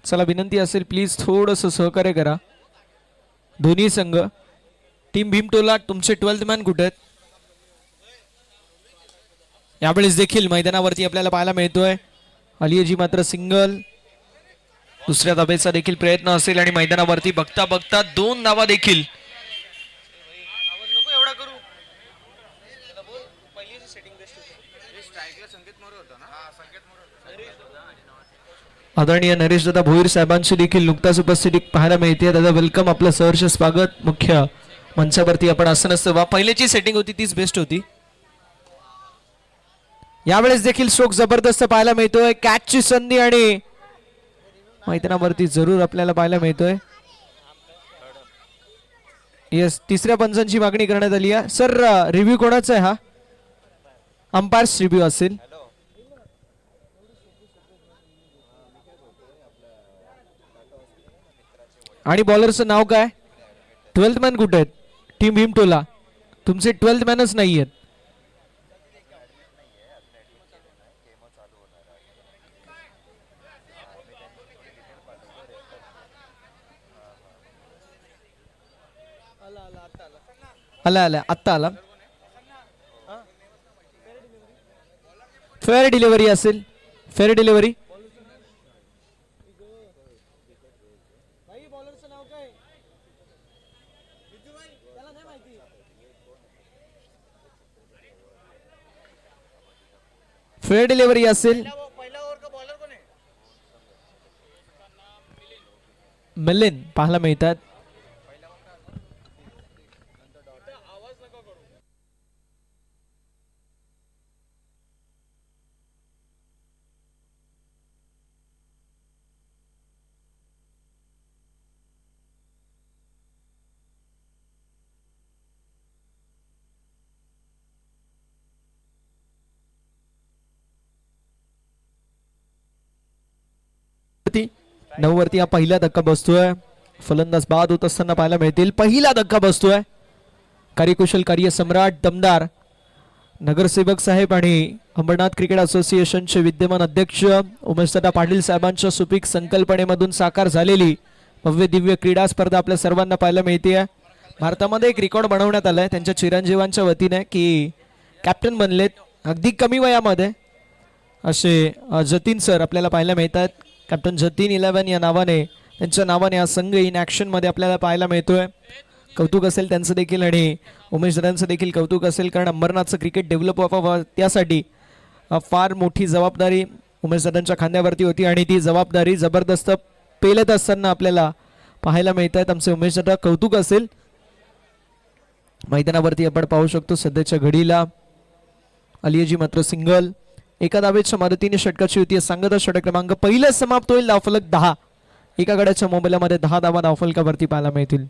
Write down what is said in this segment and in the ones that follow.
चला विनंती असेल प्लीज थोडंसं सहकार्य करा. दोन्ही संघ. टीम भीमटोला तुमचे 12th मॅन कुठे आहेत? यावेळेस देखील मैदानावरती आपल्याला पाहायला मिळतोय अलियाजी मात्र सिंगल. दुसऱ्या धावेचा देखील प्रयत्न असेल आणि मैदानावरती बघता बघता 2 धावा देखील. आदरणीय नरेश दादा भोईर साहेबांची देखील नुकताच उपस्थिती पाहायला मिळते. दादा वेलकम, आपलं सहर्ष स्वागत. मुख्य मंचावरती आपण असं नसतं, पहिल्याची सेटिंग होती तीच बेस्ट होती. यावेळेस देखील स्ट्रोक जबरदस्त पाहायला मिळतोय. कॅचची संधी आणि मैदानावरती जरूर आपल्याला पाहायला मिळतोय. येस, तिसऱ्या पंचांची मागणी करण्यात आली आहे. सर रिव्ह्यू कोणाचा आहे? हा अंपायर्स रिव्ह्यू असेल. आणि बॉलरचं नाव काय? 12th मॅन कुठे आहेत? टीम भीमटोला तुमचे 12th मॅनच नाही आहेत. आला आत्ता आला. फेअर डिलिव्हरी असेल. Fair delivery. फेअर डिलिव्हरी असेल. मिलिंद पाहायला मिळतात. नऊ वरती हा पहिला धक्का बसतोय. फलंदाज बाद होत असताना पाहायला मिळतील. पहिला धक्का बसतोय. कार्यकुशल कार्य सम्राट दमदार नगरसेवक साहेब आणि अंबरनाथ क्रिकेट असोसिएशनचे विद्यमान अध्यक्ष उमेशदादा पाटील साहेबांच्या सुपीक संकल्पनेमधून साकार झालेली भव्य दिव्य क्रीडा स्पर्धा आपल्या सर्वांना पाहायला मिळते. भारतामध्ये एक रेकॉर्ड बनवण्यात आलाय त्यांच्या चिरंजीवांच्या वतीने की कॅप्टन बनलेत अगदी कमी वयामध्ये असे जतीन सर आपल्याला पाहायला मिळतात. कॅप्टन जतीन 11 या नावाने त्यांच्या नावाने हा संघ इन ॲक्शन मध्ये आपल्याला पाहायला मिळतोय. कौतुक असेल त्यांचं देखील आणि उमेश दादांचं देखील कौतुक असेल, कारण अंबरनाथचं क्रिकेट डेव्हलप व्हावं त्यासाठी फार मोठी जबाबदारी उमेश दादांच्या खांद्यावरती होती आणि ती जबाबदारी जबरदस्त पेलत असताना आपल्याला पाहायला मिळत आहेत. आमचे उमेश दादा कौतुक असेल. मैदानावरती आपण पाहू शकतो सध्याच्या घडीला अलियाजी मात्र सिंगल. एका धावेच्या मदतीने षटकाची युती सांगत षटक क्रमांक पहिलं समाप्त होईल. धावफलक 10. एका गड्याच्या मोबाईलमध्ये 10 धावा धावफलकावरती पाहायला मिळतील.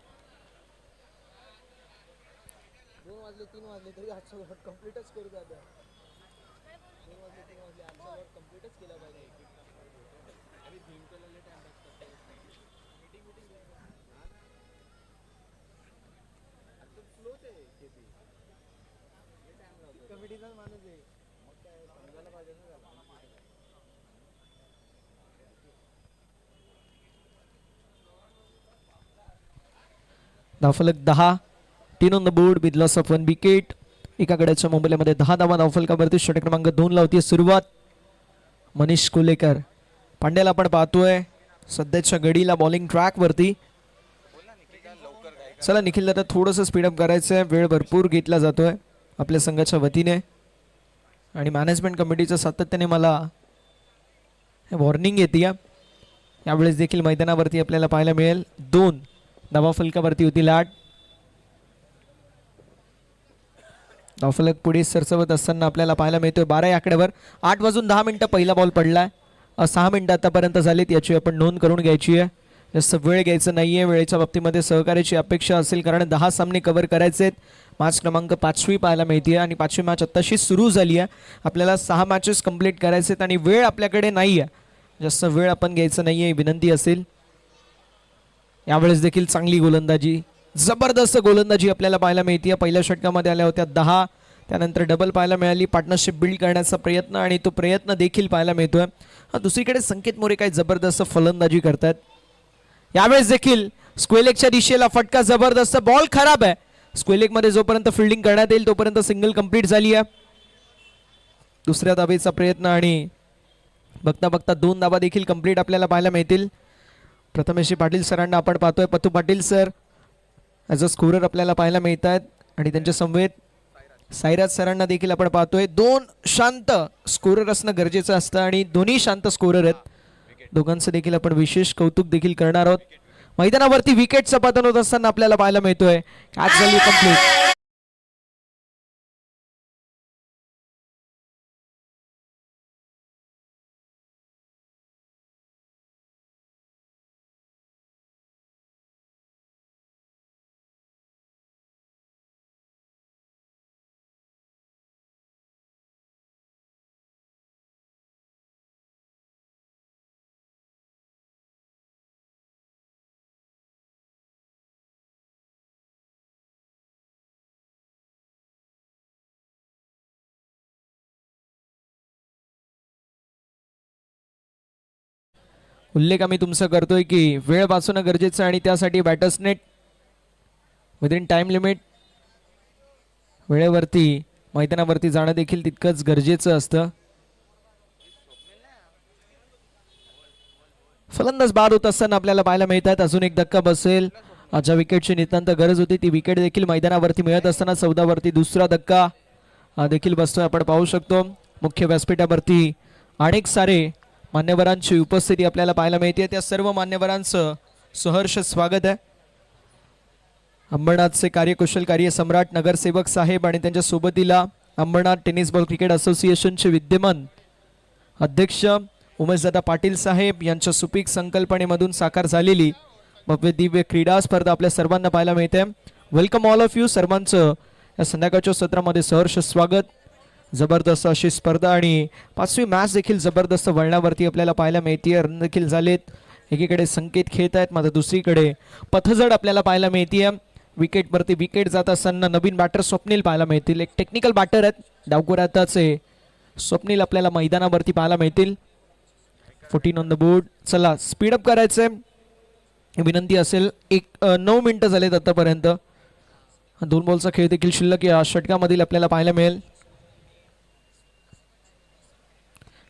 धावफलक 10. 3 on the board with loss of 1 wicket. एका गड्याच्या मोबाईलमध्ये 10 धावा धावफलकावरती षटक क्रमांक 2 लावतीये सुरुवात मनीष कोलेकर. पांड्याला आपण पाहतोय सध्याच्या घडीला बॉलिंग ट्रॅक वरती. चला निखिल दादा थोडंसं स्पीडअप करायचंय. वेळ भरपूर घेतला जातोय आपल्या संघाच्या वतीने आणि मॅनेजमेंट कमिटीच्या सातत्याने मला वॉर्निंग येते. यावेळेस देखील मैदानावरती आपल्याला पाहायला मिळेल 2 धावाफलकावरती होती लाट. धावफलक पुढे सरसवत असताना आपल्याला पाहायला मिळतोय 12 या आकड्यावर. 8:10 पहिला बॉल पडलाय. 6 मिनिटं आतापर्यंत झालीत, याची आपण नोंद करून घ्यायची आहे. जास्त वेळ घ्यायचा नाहीये. वेळेच्या बाबतीमध्ये सहकार्याची अपेक्षा असेल, कारण 10 सामने कव्हर करायचे आहेत. मॅच क्रमांक 5वी पाहायला मिळते आणि 5वी मॅच आत्ताशी सुरू झाली आहे. आपल्याला 6 मॅचेस कंप्लीट करायचे आहेत आणि वेळ आपल्याकडे नाही आहे. जास्त वेळ आपण घ्यायचा नाहीये, विनंती असेल. यावेळेस देखील चांगली गोलंदाजी, जबरदस्त गोलंदाजी आपल्याला पाहायला मिळते. पहिल्या षटकामध्ये आल्या होत्या 10, त्यानंतर डबल पाहायला मिळाली. पार्टनरशिप बिल्ड करण्याचा प्रयत्न आणि तो प्रयत्न देखील पाहायला मिळतोय. दुसरीकडे संकेत मोरे काही जबरदस्त फलंदाजी करतात. यावेळेस देखील स्क्वेलेगच्या दिशेला फटका जबरदस्त. बॉल खराब आहे. स्क्वेलेगमध्ये जोपर्यंत फिल्डिंग करण्यात येईल तोपर्यंत सिंगल कंप्लीट झाली आहे. दुसऱ्या धावेचा प्रयत्न आणि बघता बघता 2 धावा देखील कंप्लीट आपल्याला पाहायला मिळतील. प्रथमेश पाटील सरांना आपण पाहतोय. पतू Patil sir as a scorer आपल्याला पाहायला मिळत आहेत आणि त्यांच्या समवेत साईराज सरांना देखील आपण पाहतोय. 2 शांत स्कोरर असणं गरजेचं असतं आणि दोन्ही शांत स्कोरर आहेत. दोघांचं देखील आपण विशेष कौतुक देखील करणार आहोत. मैदानावरती विकेटचं पतन होत असताना आपल्याला पाहायला मिळतोय. कॅच झाली कंप्लीट. उल्लेख आम्ही तुमचा करतोय की वेळ वाचवणं गरजेचं आणि त्यासाठी बॅटर्सने विदिन टाइम लिमिट वेळेवरती मैदानावरती जाणं देखील तितकंच गरजेचं असतं. फलंदाज बाद होत असताना आपल्याला पाहायला मिळतात. अजून एक धक्का बसेल. ज्या विकेटची नितांत गरज होती ती विकेट देखील मैदानावरती मिळत असताना 14 वरती दुसरा धक्का देखील बसतोय आपण पाहू शकतो. मुख्य व्यासपीठावरती अनेक सारे मान्यवरांची उपस्थिती आपल्याला पाहायला मिळते. त्या सर्व मान्यवरांचं सहर्ष स्वागत आहे. अंबरनाथचे कार्यकुशल कार्यसम्राट नगरसेवक साहेब आणि त्यांच्या सोबतीला अंबरनाथ टेनिस बॉल क्रिकेट असोसिएशनचे विद्यमान अध्यक्ष उमेशदादा पाटील साहेब यांच्या सुपीक संकल्पनेमधून साकार झालेली भव्य दिव्य क्रीडा स्पर्धा आपल्या सर्वांना पाहायला मिळते. Welcome all of you. सर्वांचं या संध्याकाळच्या सत्रामध्ये सहर्ष स्वागत. जबरदस्त अशी स्पर्धा आणि 5वी मॅच देखील जबरदस्त वळणावरती आपल्याला पाहायला मिळते. रन देखील झालेत. एकीकडे संकेत खेळत आहेत मात्र दुसरीकडे पथजड आपल्याला पाहायला मिळते. विकेटवरती विकेट जात असताना नवीन बॅटर स्वप्नील पाहायला मिळतील. एक टेक्निकल बॅटर आहेत डावकुराताचे स्वप्नील आपल्याला मैदानावरती पाहायला मिळतील. 14 ऑन द बोर्ड. चला स्पीडअप करायचंय विनंती असेल. 9 मिनिटं झालेत आतापर्यंत. 2 बॉलचा खेळ देखील शिल्लक या षटकामधील आपल्याला पाहायला मिळेल.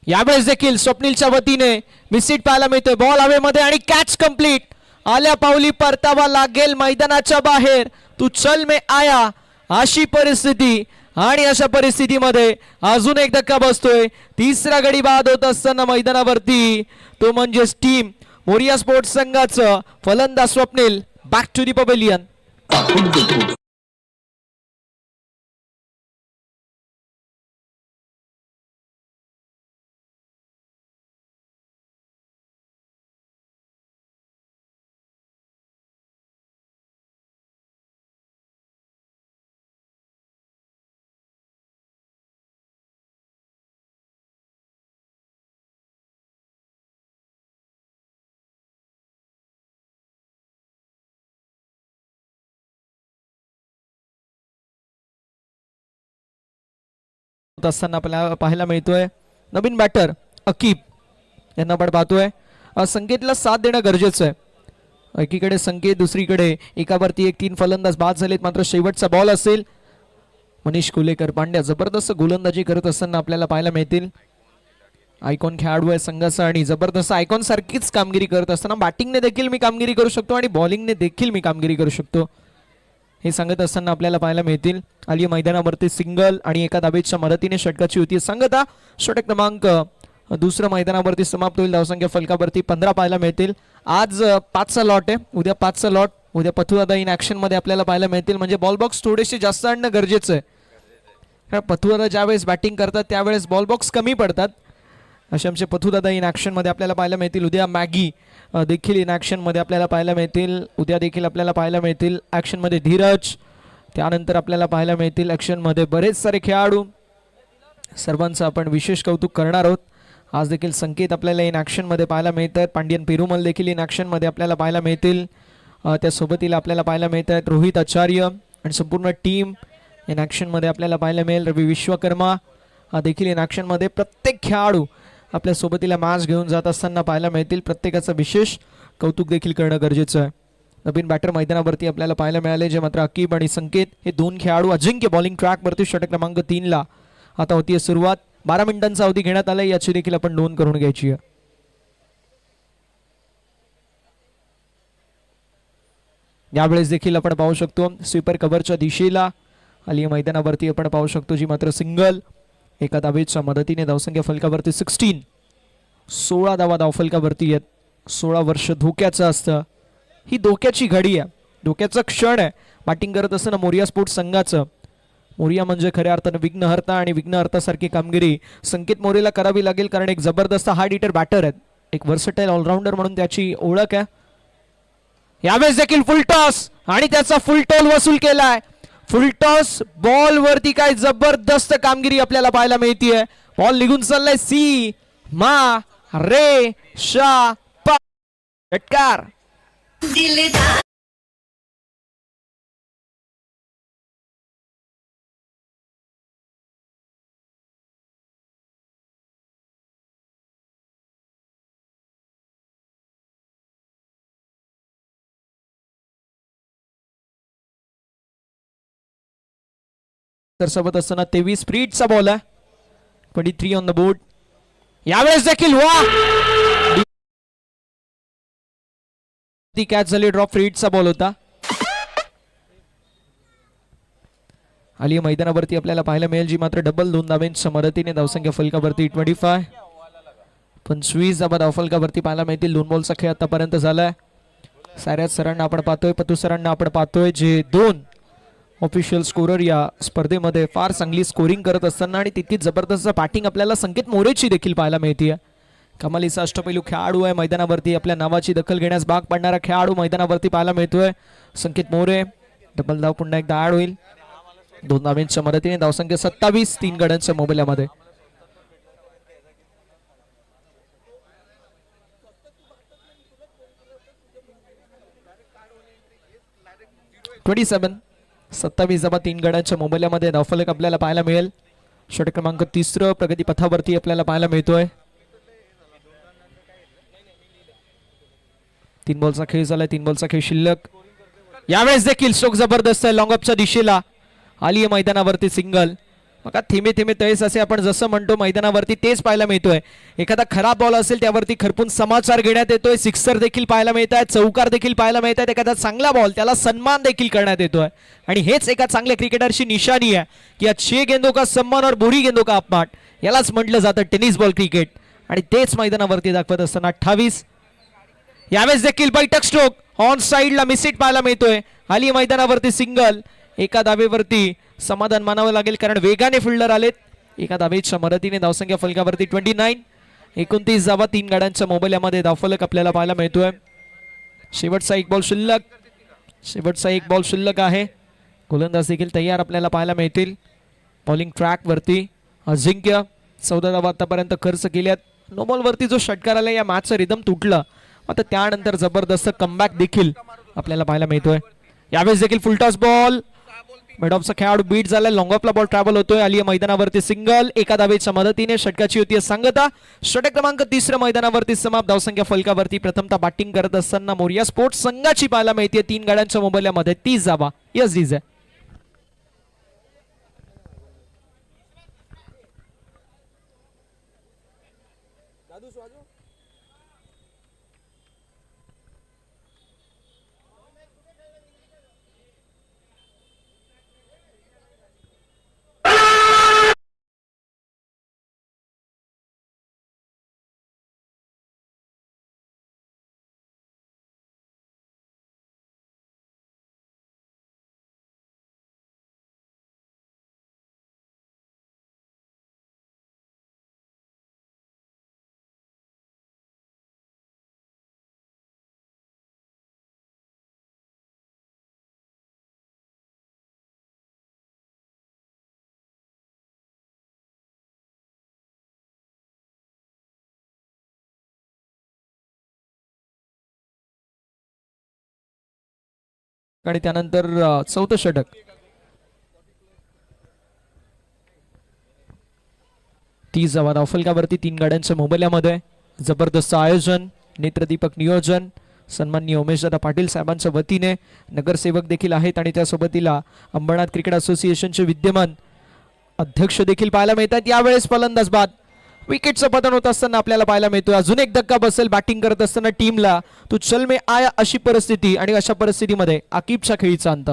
यावेळेस देखील स्वप्नीलच्या वतीने मिसिट पाहायला मिळतोय. बॉल हवेमध्ये आणि कॅच कंप्लीट. आल्या पावली परतावा लागेल मैदानाच्या बाहेर. तू चल में आया अशी परिस्थिती आणि अशा परिस्थितीमध्ये अजून एक धक्का बसतोय. तिसरा गडी बाद होत असताना मैदानावरती तो म्हणजेच टीम मोरिया स्पोर्ट्स संघाचं फलंदाज Swapnil back to the pavilion. असताना आपल्याला पाहायला मिळतोय नवीन बॅटर अकीब यांना आपण पाहतोय. संकेतला साथ देणं गरजेचं आहे. एकीकडे संकेत दुसरीकडे एकावरती 3 फलंदाज बाद झालेत मात्र शेवटचा बॉल असेल. मनीष कुलेकर पांड्या जबरदस्त गोलंदाजी करत असताना आपल्याला पाहायला मिळतील. आयकॉन खेळाडू आहे संघाचा आणि जबरदस्त आयकॉन सारखीच कामगिरी करत असताना बॅटिंगने देखील मी कामगिरी करू शकतो आणि बॉलिंगने देखील मी कामगिरी करू शकतो हे सांगत असताना आपल्याला पाहायला मिळतील. आली मैदानावरती सिंगल आणि एका धावेच्या मदतीने षटकाची होती सांगता. षटक क्रमांक दुसरं मैदानावरती समाप्त होईल. धावसंख्या फलकावरती 15 पाहायला मिळतील. आज 5चा लॉट आहे. उद्या 5चा लॉट. उद्या पथुदादा इन ऍक्शन मध्ये आपल्याला पाहायला मिळतील. म्हणजे बॉल बॉक्स थोडेसे जास्त आणणं गरजेचं आहे. कारण पथुदादा ज्यावेळेस बॅटिंग करतात त्यावेळेस बॉल बॉक्स कमी पडतात. असे आमचे पथुदादा इन ऍक्शन मध्ये आपल्याला पाहायला मिळतील. उद्या मॅगी देखील इन ऍक्शन मध्ये आपल्याला पाहायला मिळतील. उद्या देखील आपल्याला पाहायला मिळतील ऍक्शन मध्ये धीरज. त्यानंतर आपल्याला पाहायला मिळतील ऍक्शन मध्ये बरेच सारे खेळाडू. सर्वांचं आपण विशेष कौतुक करणार आहोत. आज देखील संकेत आपल्याला इन ऍक्शन मध्ये पाहायला मिळतात. पांडियन पेरुमल देखील इन ऍक्शन मध्ये आपल्याला पाहायला मिळतील. त्या सोबतीला आपल्याला पाहायला मिळतात रोहित आचार्य आणि संपूर्ण टीम इन ॲक्शन मध्ये आपल्याला पाहायला मिळेल. रवी विश्वकर्मा हा देखील इन ॲक्शन मध्ये. प्रत्येक खेळाडू आपल्या सोबतीला मॅच घेऊन जात असताना पाहायला मिळतील. प्रत्येकाचं विशेष कौतुक देखील करणं गरजेचं आहे. नवीन बॅटर मैदानावरती आपल्याला पाहायला मिळाले, जे मात्र अकीब आणि संकेत हे दोन खेळाडू अजिंक्य बॉलिंग ट्रॅकवरती षटक क्रमांक 3 ला आता होतीये सुरुवात. 12 मिनिटांचा अवधी घेण्यात आलाय, याची देखील आपण नोंद करून घ्यायची आहे. यावेळेस देखील आपण पाहू शकतो स्वीपर कव्हरच्या दिशेला आली मैदानावरती आपण पाहू शकतो, जी मात्र सिंगल. एका धावेच्या मदतीने धावसंख्या फलकावरती 16. 16 धावा धावफलकावरती आहेत. 16 वर्ष धोक्याचं असतं. ही धोक्याची घडी आहे, धोक्याचा क्षण आहे बॅटिंग करत असताना मोरिया स्पोर्ट्स संघाचं. मोरिया म्हणजे खऱ्या अर्थानं विघ्नहर्ता, आणि विघ्नहर्तासारखी कामगिरी संकेत मोरेला करावी लागेल, कारण एक जबरदस्त हार्ड हिटर बॅटर आहेत. एक वर्सटाईल ऑलराऊंडर म्हणून त्याची ओळख आहे. यावेळेस देखील फुल टॉस आणि त्याचा फुल टॉल वसूल केलाय. फुल टॉस बॉल वरती काय जबरदस्त कामगिरी आपल्याला पाहायला मिळतीये. बॉल निघून चाललाय सी मा रे शा पा षटकार. तर सोबत असताना 23 स्प्रीटचा बॉल आहे. 23 ऑन द बोर्ड. यावेळेस देखील वा ती कॅच झाली. ड्रॉप फ्रीटचा बॉल होता. आली मैदानावरती आपल्याला पाहायला मिळेल, जी मात्र डबल 2 धावांच्या मदतीने धावसंख्या फलकावरती 25. 25 धावा धावफलकावरती पाहायला मिळतील. 2 बॉलचा खेळ आतापर्यंत झालाय. साऱ्याच सरांना आपण पाहतोय, पतू सरांना आपण पाहतोय, जे 2 ऑफिशियल स्कोरर या स्पर्धेमध्ये फार चांगली स्कोरिंग करत असताना आणि तितकीच जबरदस्त बॅटिंग आपल्याला संकेत मोरेची देखील पाहायला मिळते. कमालीचा अष्टपैलू खेळाडू आहे मैदानावरती. आपल्या नावाची दखल घेण्यास भाग पाडणारा खेळाडू मैदानावरती पाहायला मिळतोय संकेत मोरे. डबल धाव पुन्हा एकदा ऍड होईल. 2 धावांच्या मदतीने धावसंख्या 27. 3 गड्यांच्या मोबाईलमध्ये. (27) 27 धावा 3 गड्यांच्या मोबाईलमध्ये. धावफलक आपल्याला पाहायला मिळेल. षटक क्रमांक 3 प्रगती पथावरती आपल्याला पाहायला मिळतोय. 3 बॉलचा खेळ झालाय. 3 बॉलचा खेळ शिल्लक. यावेळेस देखील स्ट्रोक जबरदस्त आहे. लॉंग ऑफच्या दिशेला आली आहे मैदानावरती सिंगल. बघा थेंबे थेंबे तळेस असे आपण जसं म्हणतो मैदानावरती तेच पाहायला मिळतोय. एखादा खराब बॉल असेल त्यावरती खरपून समाचार घेण्यात येतोय. सिक्सर देखील पाहायला मिळत आहेत. चौकार देखील पाहायला मिळत आहेत. एखादा चांगला बॉल त्याला सन्मान देखील करण्यात येतोय. आणि हेच एका चांगल्या क्रिकेटरची निशाणी आहे की अच्छे गेंदों का सम्मान और बुरी गेंदों का अपमान, यालाच म्हटलं जातं टेनिस बॉल क्रिकेट. आणि तेच मैदानावरती दाखवत असताना 28. यावेळेस देखील बैठक स्ट्रोक ऑन साइडला मिसिट पाहायला मिळतोय. आली मैदानावरती सिंगल. एका धावेवरती समाधान मानावं लागेल, कारण वेगाने फिल्डर आलेत. एका धावेच्या मदतीने धावसंख्या फलकावरती 29. 29 धावा 3 गाड्यांच्या मोबाईलमध्ये धावफलक आपल्याला पाहायला मिळतोय. शेवटचा एक बॉल शिल्लक. शेवटचा एक बॉल शिल्लक आहे. गोलंदाज देखील तयार आपल्याला पाहायला मिळतील. बॉलिंग ट्रॅक वरती अजिंक्य 14 धावा आतापर्यंत खर्च केल्यात. नो बॉल वरती जो षटकार आला या मॅचचा रिदम तुटला. आता त्यानंतर जबरदस्त कमबॅक देखील आपल्याला पाहायला मिळतोय. यावेळेस देखील फुलटॉस बॉल. मिडऑफचा खेळाडू बीट झालाय. लॉंग ऑफला बॉल ट्रॅव्हल होतोय. आली मैदानावरती सिंगल. एका धावेच्या मदतीने षटकाची होती सांगता. षटक क्रमांक 3 मैदानावरती समाप्त. धावसंख्या फलकावरती प्रथमतः बॅटिंग करत असताना मोरिया स्पोर्ट्स संघाची पाहायला मिळते 3 गाड्यांच्या मोबाईलमध्ये 30 धावा. Yes DJ. आणि त्यानंतर 4थं षटक. 30 धावा धावफलकावरती 3 गाड्यांच्या मोबदल्यामध्ये. जबरदस्त आयोजन, नेत्रदीपक नियोजन सन्माननीय उमेशदादा पाटील साहेबांच्या वतीने. नगरसेवक देखील आहेत आणि त्यासोबतीला अंबरनाथ क्रिकेट असोसिएशनचे विद्यमान अध्यक्ष देखील पाहायला मिळतात. यावेळेस फलंदाज बाद विकेटचं पतन होत असताना आपल्याला पाहायला मिळतोय. अजून एक धक्का बसेल बॅटिंग करत असताना टीमला. तू चल मे आया अशी परिस्थिती आणि अशा परिस्थितीमध्ये आकिबच्या खेळीचा अंत.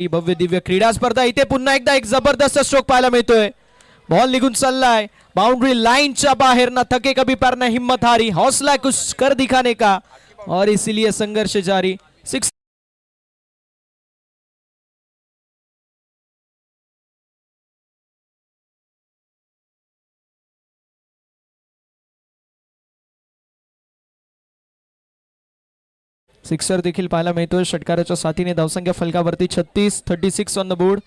भव्य दिव्य क्रीडा स्पर्धा. इथे पुन्हा एकदा एक जबरदस्त स्ट्रोक पाहायला मिळतोय. बॉल निघून चाललाय बाउंड्री लाईनच्या बाहेर. ना थके कभी पर ना हिम्मत हारी, हौसला कुछ कर दिखाने का और इसीलिए संघर्ष जारी. 6 सिक्सर देखील पाहायला मिळतोय. षटकाराच्या साथीने धावसंख्या फलकावरती 36 ऑन द बोर्ड.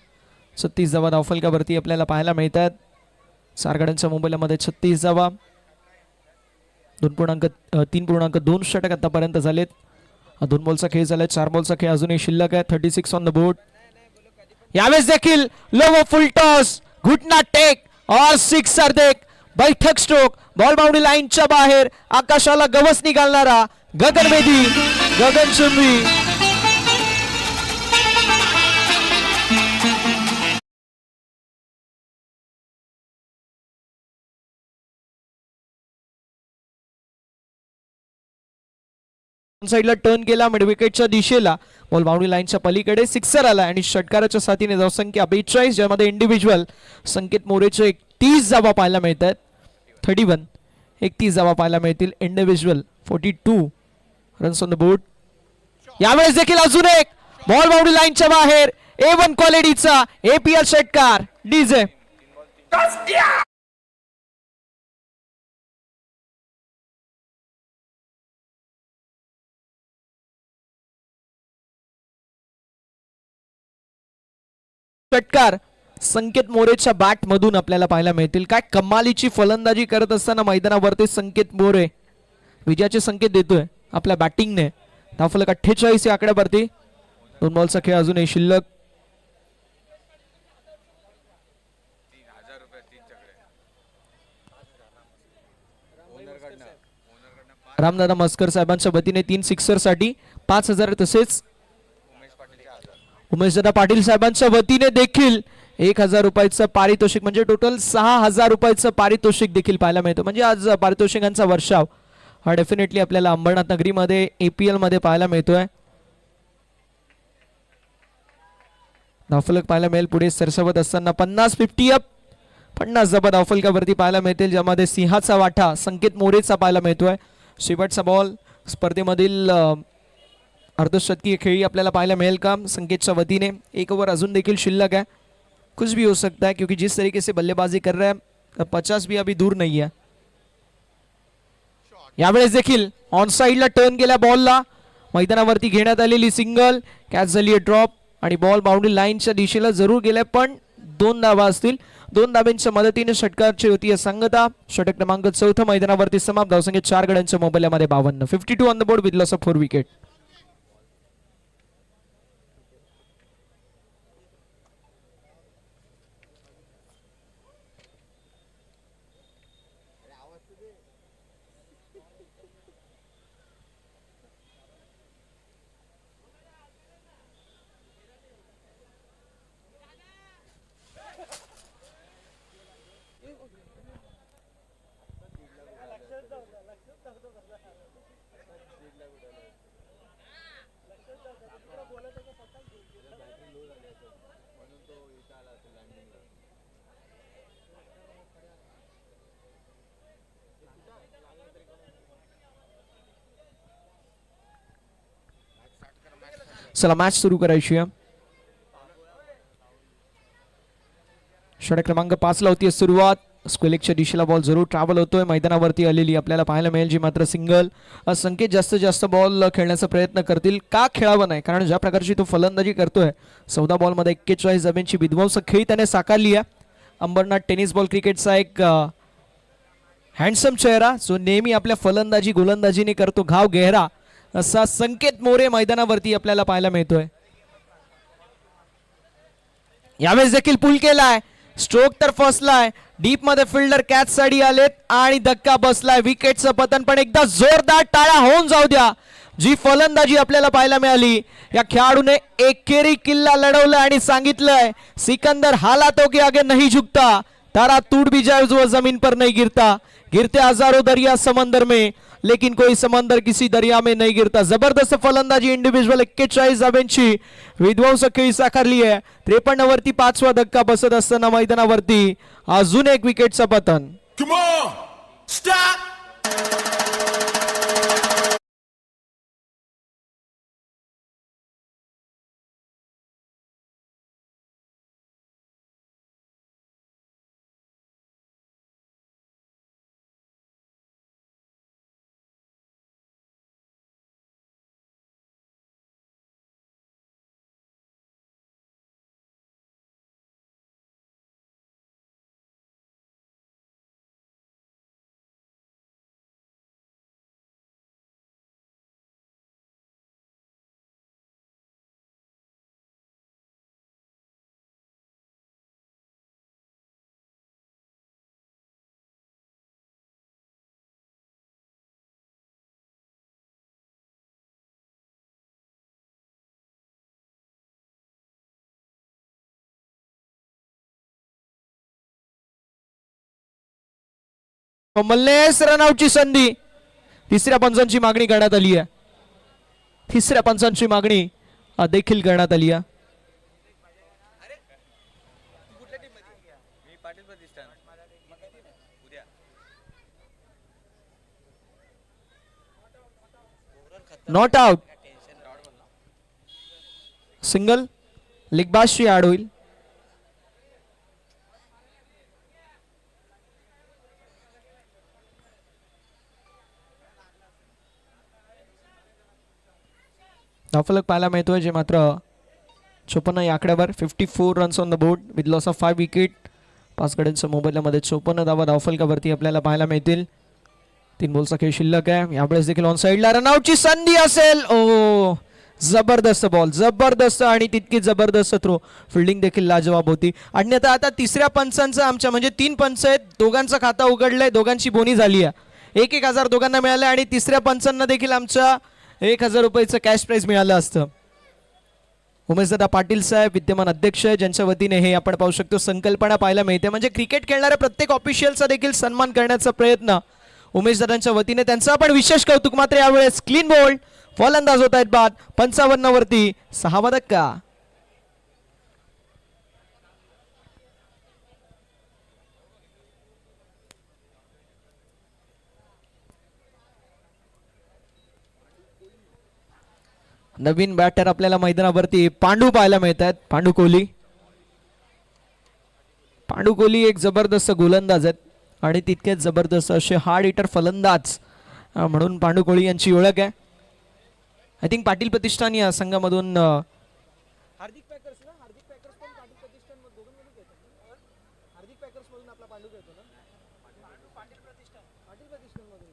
36 धावा धावफलकावरती आपल्याला पाहायला मिळतात. 4 गाड्यांच्या मोबाईलमध्ये 36 धावा. 3.2 षटक आतापर्यंत झालेत. 2 बॉलचा खेळ झालाय. 4 बॉलचा खेळ अजूनही शिल्लक आहे. 36 ऑन द बोर्ड. यावेळेस देखील लो व फुल टॉस, घुटना टेक और सिक्सर देख. बैठक स्ट्रोक, बॉल बाउंड्री लाईनच्या बाहेर. आकाशाला गवस निघालणारा गगनवेधी, गगनचुंबी. साइडला टर्न केला मिड विकेटच्या दिशेला. बॉल बाउंड्री लाईनच्या पलीकडे सिक्सर आला आणि षटकाराच्या साथीने धावसंख्या 42, ज्यामध्ये इंडिव्हिज्युअल संकेत मोरेचे 31 धावा पाहायला मिळतात. 31 31 धावा पाहायला मिळतील. Individual 42 runs on the board. यावेळेस देखील अजून एक बॉल बाउंड्री लाईनच्या बाहेर. A1 क्वालिटीचा APL षटकार डीजे. षटकार संकेत मोरेच्या बॅट मधून आपल्याला पाहायला मिळतील. काय कमालीची फलंदाजी करत असताना मैदानावरती संकेत मोरे विजयाचे संकेत देतोय आपल्या बॅटिंगने. धावफलक 48 या आकड्यावरती. 2 बॉलचा खेळ अजूनही शिल्लक. रामदादा मस्कर साहेबांच्या वतीने 3 सिक्सर साठी 5,000, तसेच उमेशदादा पाटील साहेबांच्या वतीने देखील 1,000 रुपयाचं पारितोषिक, म्हणजे टोटल 6,000 रुपयाचं पारितोषिक देखील पाहायला मिळतं. म्हणजे आज पारितोषिकांचा वर्षाव हा डेफिनेटली आपल्याला अंबरनाथ नगरीमध्ये APL मध्ये पाहायला मिळतोय. धावफलक पाहायला मिळेल पुढे सरसवत असताना 50 अप. 50 जबर धावफलकावरती पाहायला मिळतील, ज्यामध्ये सिंहाचा वाटा संकेत मोरेचा पाहायला मिळतोय. शेवटचा बॉल स्पर्धेमधील अर्धशतकीय खेळी आपल्याला पाहायला मिळेल का संकेतच्या वतीने. 1 ओवर अजून देखील शिल्लक है. कुछ भी हो सकता है क्योंकि जिस तरीके से बल्लेबाजी कर रहा है 50 भी अभी दूर नहीं है. यावेळेस देखील ऑन साइडला टर्न केला बॉलला. मैदानावरती घेण्यात आलेली सिंगल, कॅच झाली ड्रॉप आणि बॉल बाउंड्री लाईनच्या दिशेला जरूर गेलाय, पण 2 धावा असतील. 2 धाब्यांच्या मदतीने षटकाराची होती सांगता. षटक क्रमांक 4 मैदानावरती समाप्त. धावसंख्या 4 गड्यांच्या मोबाईलमध्ये 52. 52 on the board with loss of 4 wicket. चला मॅच सुरू करायची आहे. षटक क्रमांक 5 ला होती सुरुवात. स्क्वेलिकच्या दिशेला बॉल जरूर ट्रॅव्हल होतोय. मैदानावरती आलेली आपल्याला पाहायला मिळेल जी मात्र सिंगल. संकेत जास्तीत जास्त बॉल खेळण्याचा प्रयत्न करतील. का खेळावं नाही, कारण ज्या प्रकारची तो फलंदाजी करतोय 14 बॉलमध्ये 41 धाब्यांची विध्वंसक खेळी त्याने साकारली आहे. अंबरनाथ टेनिस बॉल क्रिकेटचा एक हँडसम चेहरा जो नेहमी आपल्या फलंदाजी गोलंदाजीने करतो घाव गेहरा, असा संकेत मोरे मैदानावरती आपल्याला पाहायला मिळतोय. यावेळेस देखील पुल केलाय, स्ट्रोक तर फसलाय. डीप मध्ये फिल्डर कॅच साठी आलेत आणि धक्का बसलाय. विकेटचं पतन, पण एकदा जोरदार टाळ्या होऊन जाऊ द्या. जी फलंदाजी आपल्याला पाहायला मिळाली, या खेळाडूने एकेरी किल्ला लढवलाय आणि सांगितलंय सिकंदर हालातों के आगे नहीं झुकता, तारा टूट भी जाए वो जमीन पर नहीं गिरता. गिरते हजारों दरिया समंदर में, लेकिन कोई समंदर किसी दरिया में नहीं गिरता. जबरदस्त फलंदाजी इंडिव्हिज्युअल 41 धाब्यांची विध्वंसक खेळी साकारली आहे. 53 वरती 5वा धक्का बसत असताना मैदानावरती अजून एक विकेटचं पतन. मल्लेस रनआउटची संधी. तिसऱ्या पंचांची मागणी करण्यात आली आहे. तिसऱ्या पंचांची मागणी देखील करण्यात आली आहे. Not out. सिंगल लिगबाशी ऍड होईल. धावफलक पाहायला मिळतोय जे मात्र 54 या आकड्यावर. 54 runs on the board with loss of 5 wicket. 5 गड्यांच्या मोबदल्यामध्ये 54 धावा धावफलकावरती आपल्याला पाहायला मिळतील. 3 बॉलचा खेळ शिल्लक आहे. यावेळेस देखील ऑन साइडला रनआउटची संधी असेल. ओ जबरदस्त बॉल, जबरदस्त आणि तितकी जबरदस्त थ्रो. फिल्डिंग देखील लाजवाब होती. आणि आता तिसऱ्या पंचांचं आमच्या म्हणजे 3 पंच आहेत, दोघांचं खाता उघडलंय, दोघांची बोनी झाली आहे. 1,000 दोघांना मिळालं आणि तिसऱ्या पंचांना देखील आमच्या 1,000 रुपयाचं कॅश प्राइज मिळालं असतं. उमेशदादा पाटील साहेब विद्यमान अध्यक्ष, ज्यांच्या वतीने हे आपण पाहू शकतो संकल्पना पाहायला मिळते. म्हणजे क्रिकेट खेळणाऱ्या प्रत्येक ऑफिशियलचा देखील सन्मान करण्याचा प्रयत्न उमेशदादांच्या वतीने. त्यांचा आपण विशेष कौतुक. मात्र यावेळेस क्लीन बोल्ड फलंदाज होत आहेत बाद. 55 वरती 6वा धक्का. नवीन बॅटर आपल्याला मैदानावरती पांडू पाहायला मिळतात. पांडू कोहली. पांडू कोहली एक जबरदस्त गोलंदाज आहेत आणि तितकेच जबरदस्त असे हार्ड हिटर फलंदाज म्हणून पांडू कोहली यांची ओळख आहे. आय थिंक पाटील प्रतिष्ठान या संघामधून हार्दिक पॅकर्स ना, हार्दिक पॅकर्स पण पाटील प्रतिष्ठान दोघांमधून घेतात. हार्दिक पॅकर्स मधून आपला पांडू घेतो ना, पाटील प्रतिष्ठान मधून.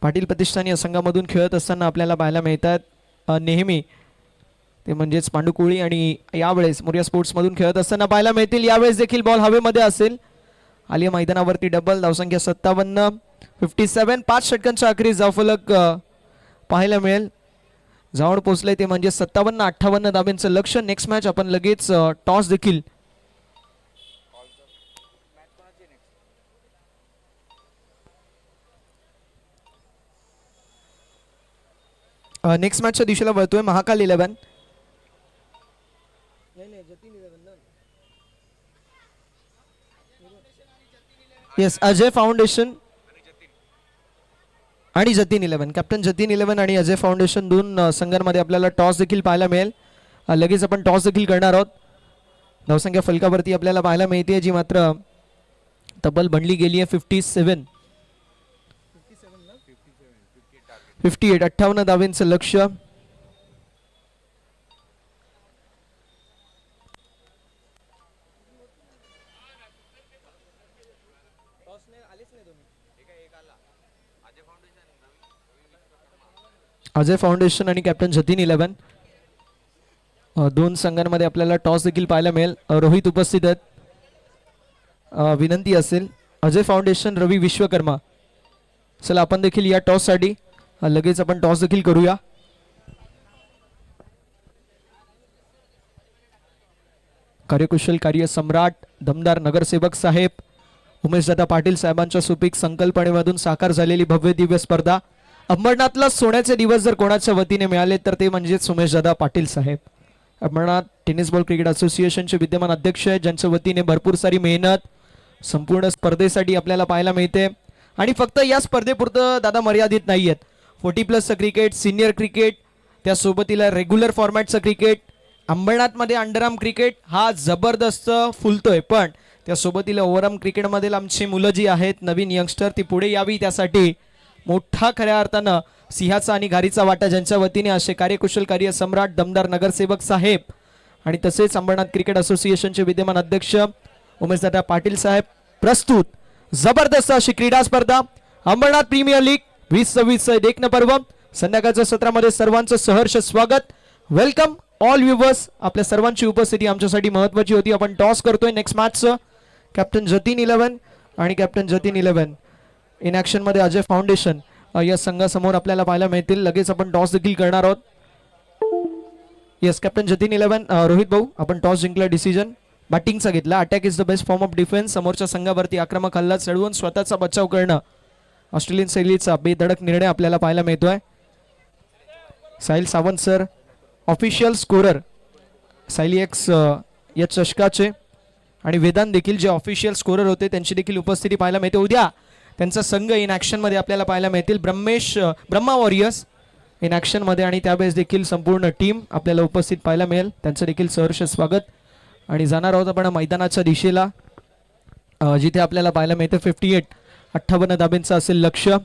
पाटील प्रतिष्ठान या संघामधून खेळत असताना आपल्याला पाहायला मिळतात नेहमी ते म्हणजेच पांडू कोहली. आणि यावेळेस मोरिया स्पोर्ट्स मधून खेळत असताना पाहायला मिळतील. यावेळेस देखील बॉल हवेमध्ये असेल. आली मैदानावरती डबल. धावसंख्या 57. 57 5 षटकांच्या अखेरीस धावफलक पाहायला मिळेल. जाऊन पोहोचले ते म्हणजे 57-58 धाब्यांचं लक्ष्य. नेक्स्ट मॅच आपण लगेच टॉस देखील नेक्स्ट मॅचच्या दिशेला वळतोय. महाकाल 11. येस, अजय फाउंडेशन आणि जतीन 11 कॅप्टन जतीन 11 आणि अजय फाउंडेशन दोन संघांमध्ये आपल्याला टॉस देखील पाहायला मिळेल. लगेच आपण टॉस देखील करणार आहोत. धावसंख्या फलकावरती आपल्याला पाहायला मिळते जी मात्र तब्बल बनली गेली आहे 57 58 58 धावेंचं लक्ष्य. अजय फाउंडेशन आणि कॅप्टन जतीन 11 दोन संघांमध्ये आपल्याला टॉस देखील पाहायला मिळेल. रोहित उपस्थित आहेत. विनंती असेल अजय फाउंडेशन रवी विश्वकर्मा, चला आपण देखील या टॉस साठी लगेच आपण टॉस देखील करूया. कार्यकुशल कार्य सम्राट दमदार नगरसेवक साहेब उमेशदादा पाटील साहेबांच्या सुपीक संकल्पनेमधून साकार झालेली भव्य दिव्य स्पर्धा. अंबरनाथला सोन्याचे दिवस जर कोणाच्या वतीने मिळाले तर ते म्हणजे उमेशदादा पाटील साहेब. अंबरनाथ टेनिस बॉल क्रिकेट असोसिएशनचे विद्यमान अध्यक्ष आहेत, ज्यांच्या वतीने भरपूर सारी मेहनत संपूर्ण स्पर्धेसाठी आपल्याला पाहायला मिळते. आणि फक्त या स्पर्धेपुरतं दादा मर्यादित नाही आहेत. 40+ क्रिकेट, सिनियर क्रिकेट, त्यासोबतीला रेग्युलर फॉर्मॅटचं क्रिकेट, अंबरनाथमध्ये अंडरआर्म क्रिकेट हा जबरदस्त फुलतोय. पण त्यासोबतीला ओव्हरआर्म क्रिकेटमधील आमची मुलं जी आहेत नवीन यंगस्टर ती पुढे यावी, त्यासाठी मोठा खऱ्या अर्थानं सिंहाचा आणि घारीचा वाटा ज्यांच्या वतीने असे कार्यकुशल कार्य सम्राट दमदार नगरसेवक साहेब आणि तसेच अंबरनाथ क्रिकेट असोसिएशनचे विद्यमान अध्यक्ष उमेशदादा पाटील साहेब प्रस्तुत जबरदस्त अशी क्रीडा स्पर्धा अंबरनाथ प्रीमियर लीग 2026 देखणं पर्व. संध्याकाळच्या सत्रामध्ये सर्वांचं सहर्ष स्वागत. Welcome all viewers. आपल्या सर्वांची उपस्थिती आमच्यासाठी महत्त्वाची होती. आपण टॉस करतोय नेक्स्ट मॅचचं. कॅप्टन जतीन 11 आणि कॅप्टन जतीन 11 इन ॲक्शन मध्ये अजय फाउंडेशन या संघासमोर आपल्याला पाहायला मिळतील. लगेच आपण टॉस देखील करणार आहोत. येस कॅप्टन जतीन 11 रोहित भाऊ आपण टॉस जिंकला, डिसिजन बॅटिंगचा घेतला. Attack is the best form of defence. समोरच्या संघावरती आक्रमक हल्ला चढवून स्वतःचा बचाव करणं ऑस्ट्रेलियन शैलीचा बेधडक निर्णय आपल्याला पाहायला मिळतोय. Sahil Sawant sir official scorer Sayali x या चषकाचे आणि वेदांत देखील जे ऑफिशियल स्कोरर होते त्यांची देखील उपस्थिती पाहायला मिळते. उद्या त्यांचा संघ इन ॲक्शन मध्ये आपल्याला पाहायला मिळतील. ब्रह्मा वॉरियर्स इन ॲक्शन मध्ये आणि त्यावेळेस देखील संपूर्ण टीम आपल्याला उपस्थित पाहायला मिळेल. त्यांचं देखील सहर्ष स्वागत. आणि जाणार आहोत आपण मैदानाच्या दिशेला जिथे आपल्याला पाहायला मिळते 58 धाब्यांचं असेल लक्ष्य.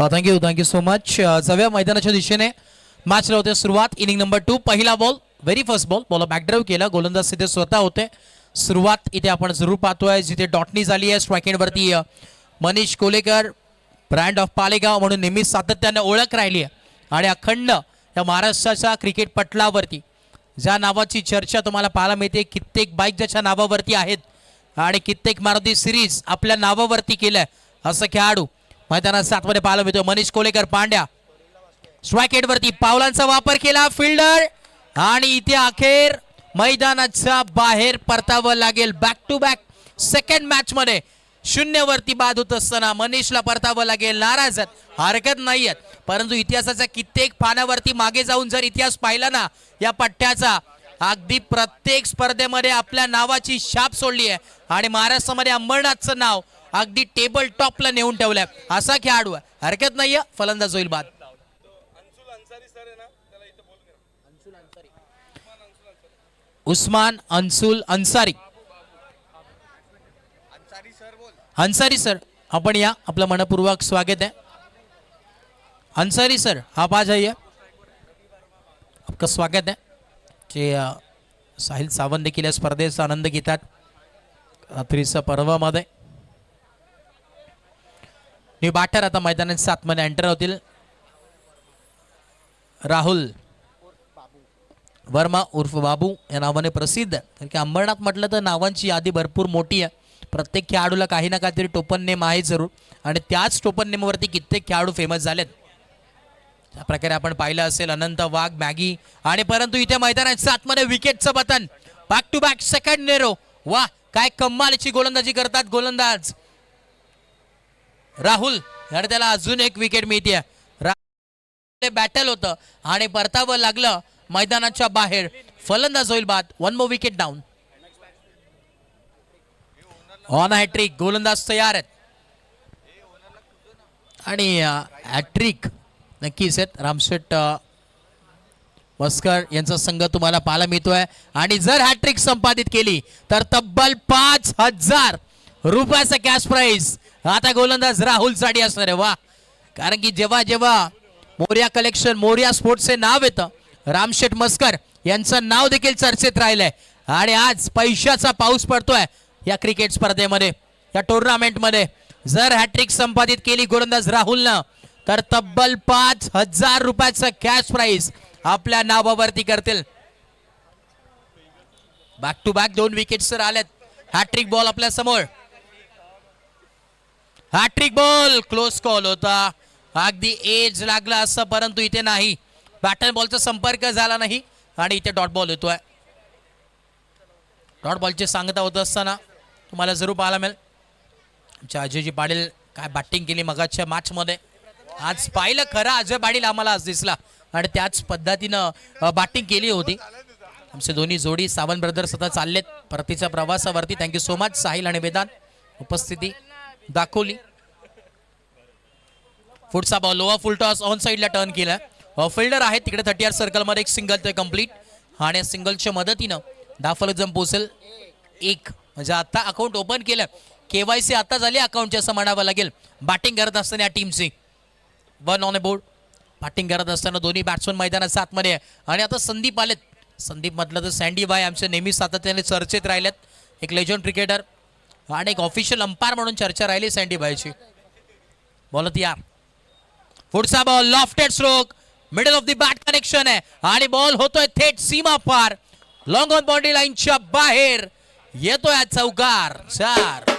Thank you so much. जाऊया मैदानाच्या दिशेने. मॅच होते सुरुवात. इनिंग नंबर 2 पहिला ball very first ball. Ball back drive केला. गोलंदाज तिथे स्वतः होते. सुरुवात इथे आपण जरूर पाहतोय जिथे डॉटनी झाली आहे. स्ट्राईक एंड वरती मनीष कोलेकर ब्रँड ऑफ पालेगाव म्हणून नेहमीच सातत्याने ओळख राहिली आहे. आणि अखंड या महाराष्ट्राच्या क्रिकेट पटलावरती ज्या नावाची चर्चा तुम्हाला पाहायला मिळते, कित्येक बाईक ज्याच्या नावावरती आहेत आणि कित्येक मारुती सिरीज आपल्या नावावरती केलंय असं खेळाडू मैदानात 7 मध्ये पाहायला मिळतो. मनीष कोलेकर पांड्या स्ट्राईक एंड वरती पावलांचा वापर केला. फिल्डर आणि इथे अखेर मैदानाच्या बाहेर परतावं लागेल. Back to back second match मध्ये 0 वरती बाद होत असताना मनीषला परतावं लागेल. नाराज आहेत, हरकत नाही आहेत, परंतु इतिहासाच्या कित्येक पानावरती मागे जाऊन जर इतिहास पाहिला ना या पट्ट्याचा, अगदी प्रत्येक स्पर्धेमध्ये आपल्या नावाची छाप सोडली आहे आणि महाराष्ट्रामध्ये अंबरनाथचं नाव अगदी टेबल टॉपला नेऊन ठेवलंय असा खेळाडू आहे. हरकत नाहीये, फलंदाज होईल बाद. उस्मान अंसुल अन्सारी. अन्सारी सर आपण या, आपलं मनपूर्वक स्वागत आहे. अंसारी सर आप आ जाइए, आपका स्वागत आहे. जे साहिल सावंत देखील या स्पर्धेचा आनंद घेतात रात्रीच्या पर्वामध्ये. न्यू बॅटर आता मैदानाच्या आतमध्ये एंटर होतील. राहुल वर्मा उर्फ बाबू या नावाने प्रसिद्ध आहे. कारण की अंबरनाथ म्हटलं तर नावांची यादी भरपूर मोठी आहे. प्रत्येक खेळाडूला काही ना काहीतरी टोपन नेम आहे जरूर, आणि त्याच टोपन नेमवरती कित्येक खेळाडू फेमस झालेत. त्या प्रकारे आपण पाहिलं असेल अनंत वाघ, मॅगी, आणि परंतु इथे मैदानाच्या आतमध्ये विकेटचं पतन. बॅक टू बॅक सेकंड नेरो. वा, काय कमालीची गोलंदाजी करतात गोलंदाज राहुल, आणि त्याला अजून एक विकेट मिळते. बॅटल होतं आणि परतावं लागलं मैदानाच्या बाहेर. फलंदाज होईल बाद. 1 more wicket down. On hattrick, गोलंदाज तयार आहेत आणि हॅट्रिक नक्कीच आहेत. रामशेठ मस्कर यांचा संघ तुम्हाला पाहायला मिळतोय. आणि जर हॅट्रिक संपादित केली तर तब्बल 5,000 रुपयाचा कॅश प्राइज आता गोलंदाज राहुलसाठी असणार आहे. वा, कारण की जेव्हा जेव्हा मोर्या कलेक्शन, मोर्या स्पोर्ट्सचे नाव येतं, रामशेठ मस्कर यांचं नाव देखील चर्चेत राहिलंय. आणि आज पैशाचा पाऊस पडतोय या क्रिकेट स्पर्धेमध्ये, या टुर्नामेंटमध्ये. जर हॅट्रिक संपादित केली गोलंदाज राहुलनं तर तब्बल 5,000 रुपयाचं कॅश प्राइज आपल्या नावावरती करतील. बॅक टू बॅक 2 विकेट्स आलेत. हॅट्रिक बॉल आपल्या समोर. हॅट्रिक बॉल, क्लोज कॉल होता. अगदी एज लागला असं, परंतु इथे नाही. बॅटन बॉलचा संपर्क झाला नाही आणि इथे डॉट बॉल होतोय. डॉट बॉलची सांगता होत असताना तुम्हाला जरूर पाहायला मिळेल आमच्या अजयजी पाटील काय बॅटिंग केली मगाच्या मॅचमध्ये. आज पाहिलं खरं अजय पाटील आम्हाला आज दिसला आणि त्याच पद्धतीनं बॅटिंग केली होती. आमचे दोन्ही जोडी सावंत ब्रदर्स आता चाललेत परतीच्या प्रवासावरती. थँक्यू सो मच साहिल आणि वेदांत उपस्थिती दाखवली. पुढचा ball lower full toss on साईडला टर्न केला. फिल्डर आहे तिकडे 30 सर्कलमध्ये एक सिंगल ते कंप्लीट, आणि सिंगलच्या मदतीनं दाफलक पोहोचेल 1. म्हणजे आता अकाउंट ओपन केलं, KYC आता झाली अकाउंटची असं म्हणावं लागेल. बॅटिंग करत असताना या टीमची 1 ऑन अ बोर्ड. बॅटिंग करत असताना दोन्ही बॅट्समन मैदानात आतमध्ये आहे. आणि आता संदीप आलेत. संदीप म्हटलं तर सँडी बाय आमचे नेहमी सातत्याने चर्चेत राहिलेत. एक लेजंड क्रिकेटर आणि एक ऑफिशियल अंपायर म्हणून चर्चा राहिली सँडी बायची. बोलत यार, पुढचा ball lofted stroke, middle of the bat connection आहे आणि बॉल होतोय थेट सीमा पार. लॉंग ऑन बाउंड्री लाईनच्या बाहेर येतोय चौकार. 4.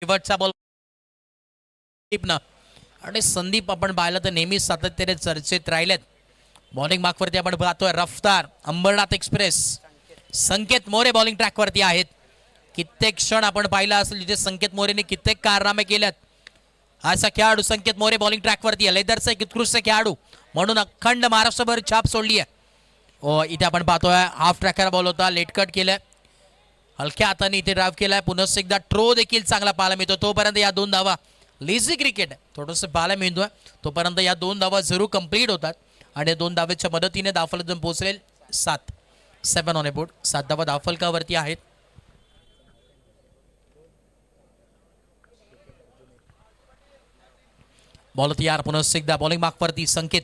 शेवटचा बॉल आणि संदीप आपण पाहिलं तर नेहमी सातत्याने चर्चेत राहिलेत. बॉलिंग मार्कवरती आपण पाहतोय रफ्तार अंबरनाथ एक्सप्रेस संकेत मोरे बॉलिंग ट्रॅकवरती आहेत. कित्येक क्षण आपण पाहिला असेल जिथे संकेत मोरेने कित्येक कारनामे केल्यात. असा खेळाडू संकेत मोरे बॉलिंग ट्रॅकवरती आहे. लेदरचा एक उत्कृष्ट खेळाडू म्हणून अखंड महाराष्ट्रभर छाप सोडली आहे. इथे आपण पाहतोय हाफ ट्रॅकर बॉल होता, लेट कट केलाय, हलक्या हाताने इथे ड्राइव्ह केलाय. पुन्हा एकदा ट्रो देखील चांगला पाहायला मिळतो. तोपर्यंत या 2 धावा, लेझी क्रिकेट थोडंसं पाहायला मिळतोय, तोपर्यंत या 2 धावा जरूर कंप्लीट होतात आणि 2 धावेच्या मदतीने दाफलक पोहोचलेल 7. 7 ऑन अ बोर्ड. 7 धावा दाफलकावरती आहेत. बॉल तयार. पुन्हा एकदा बॉलिंग मार्कवरती संकेत.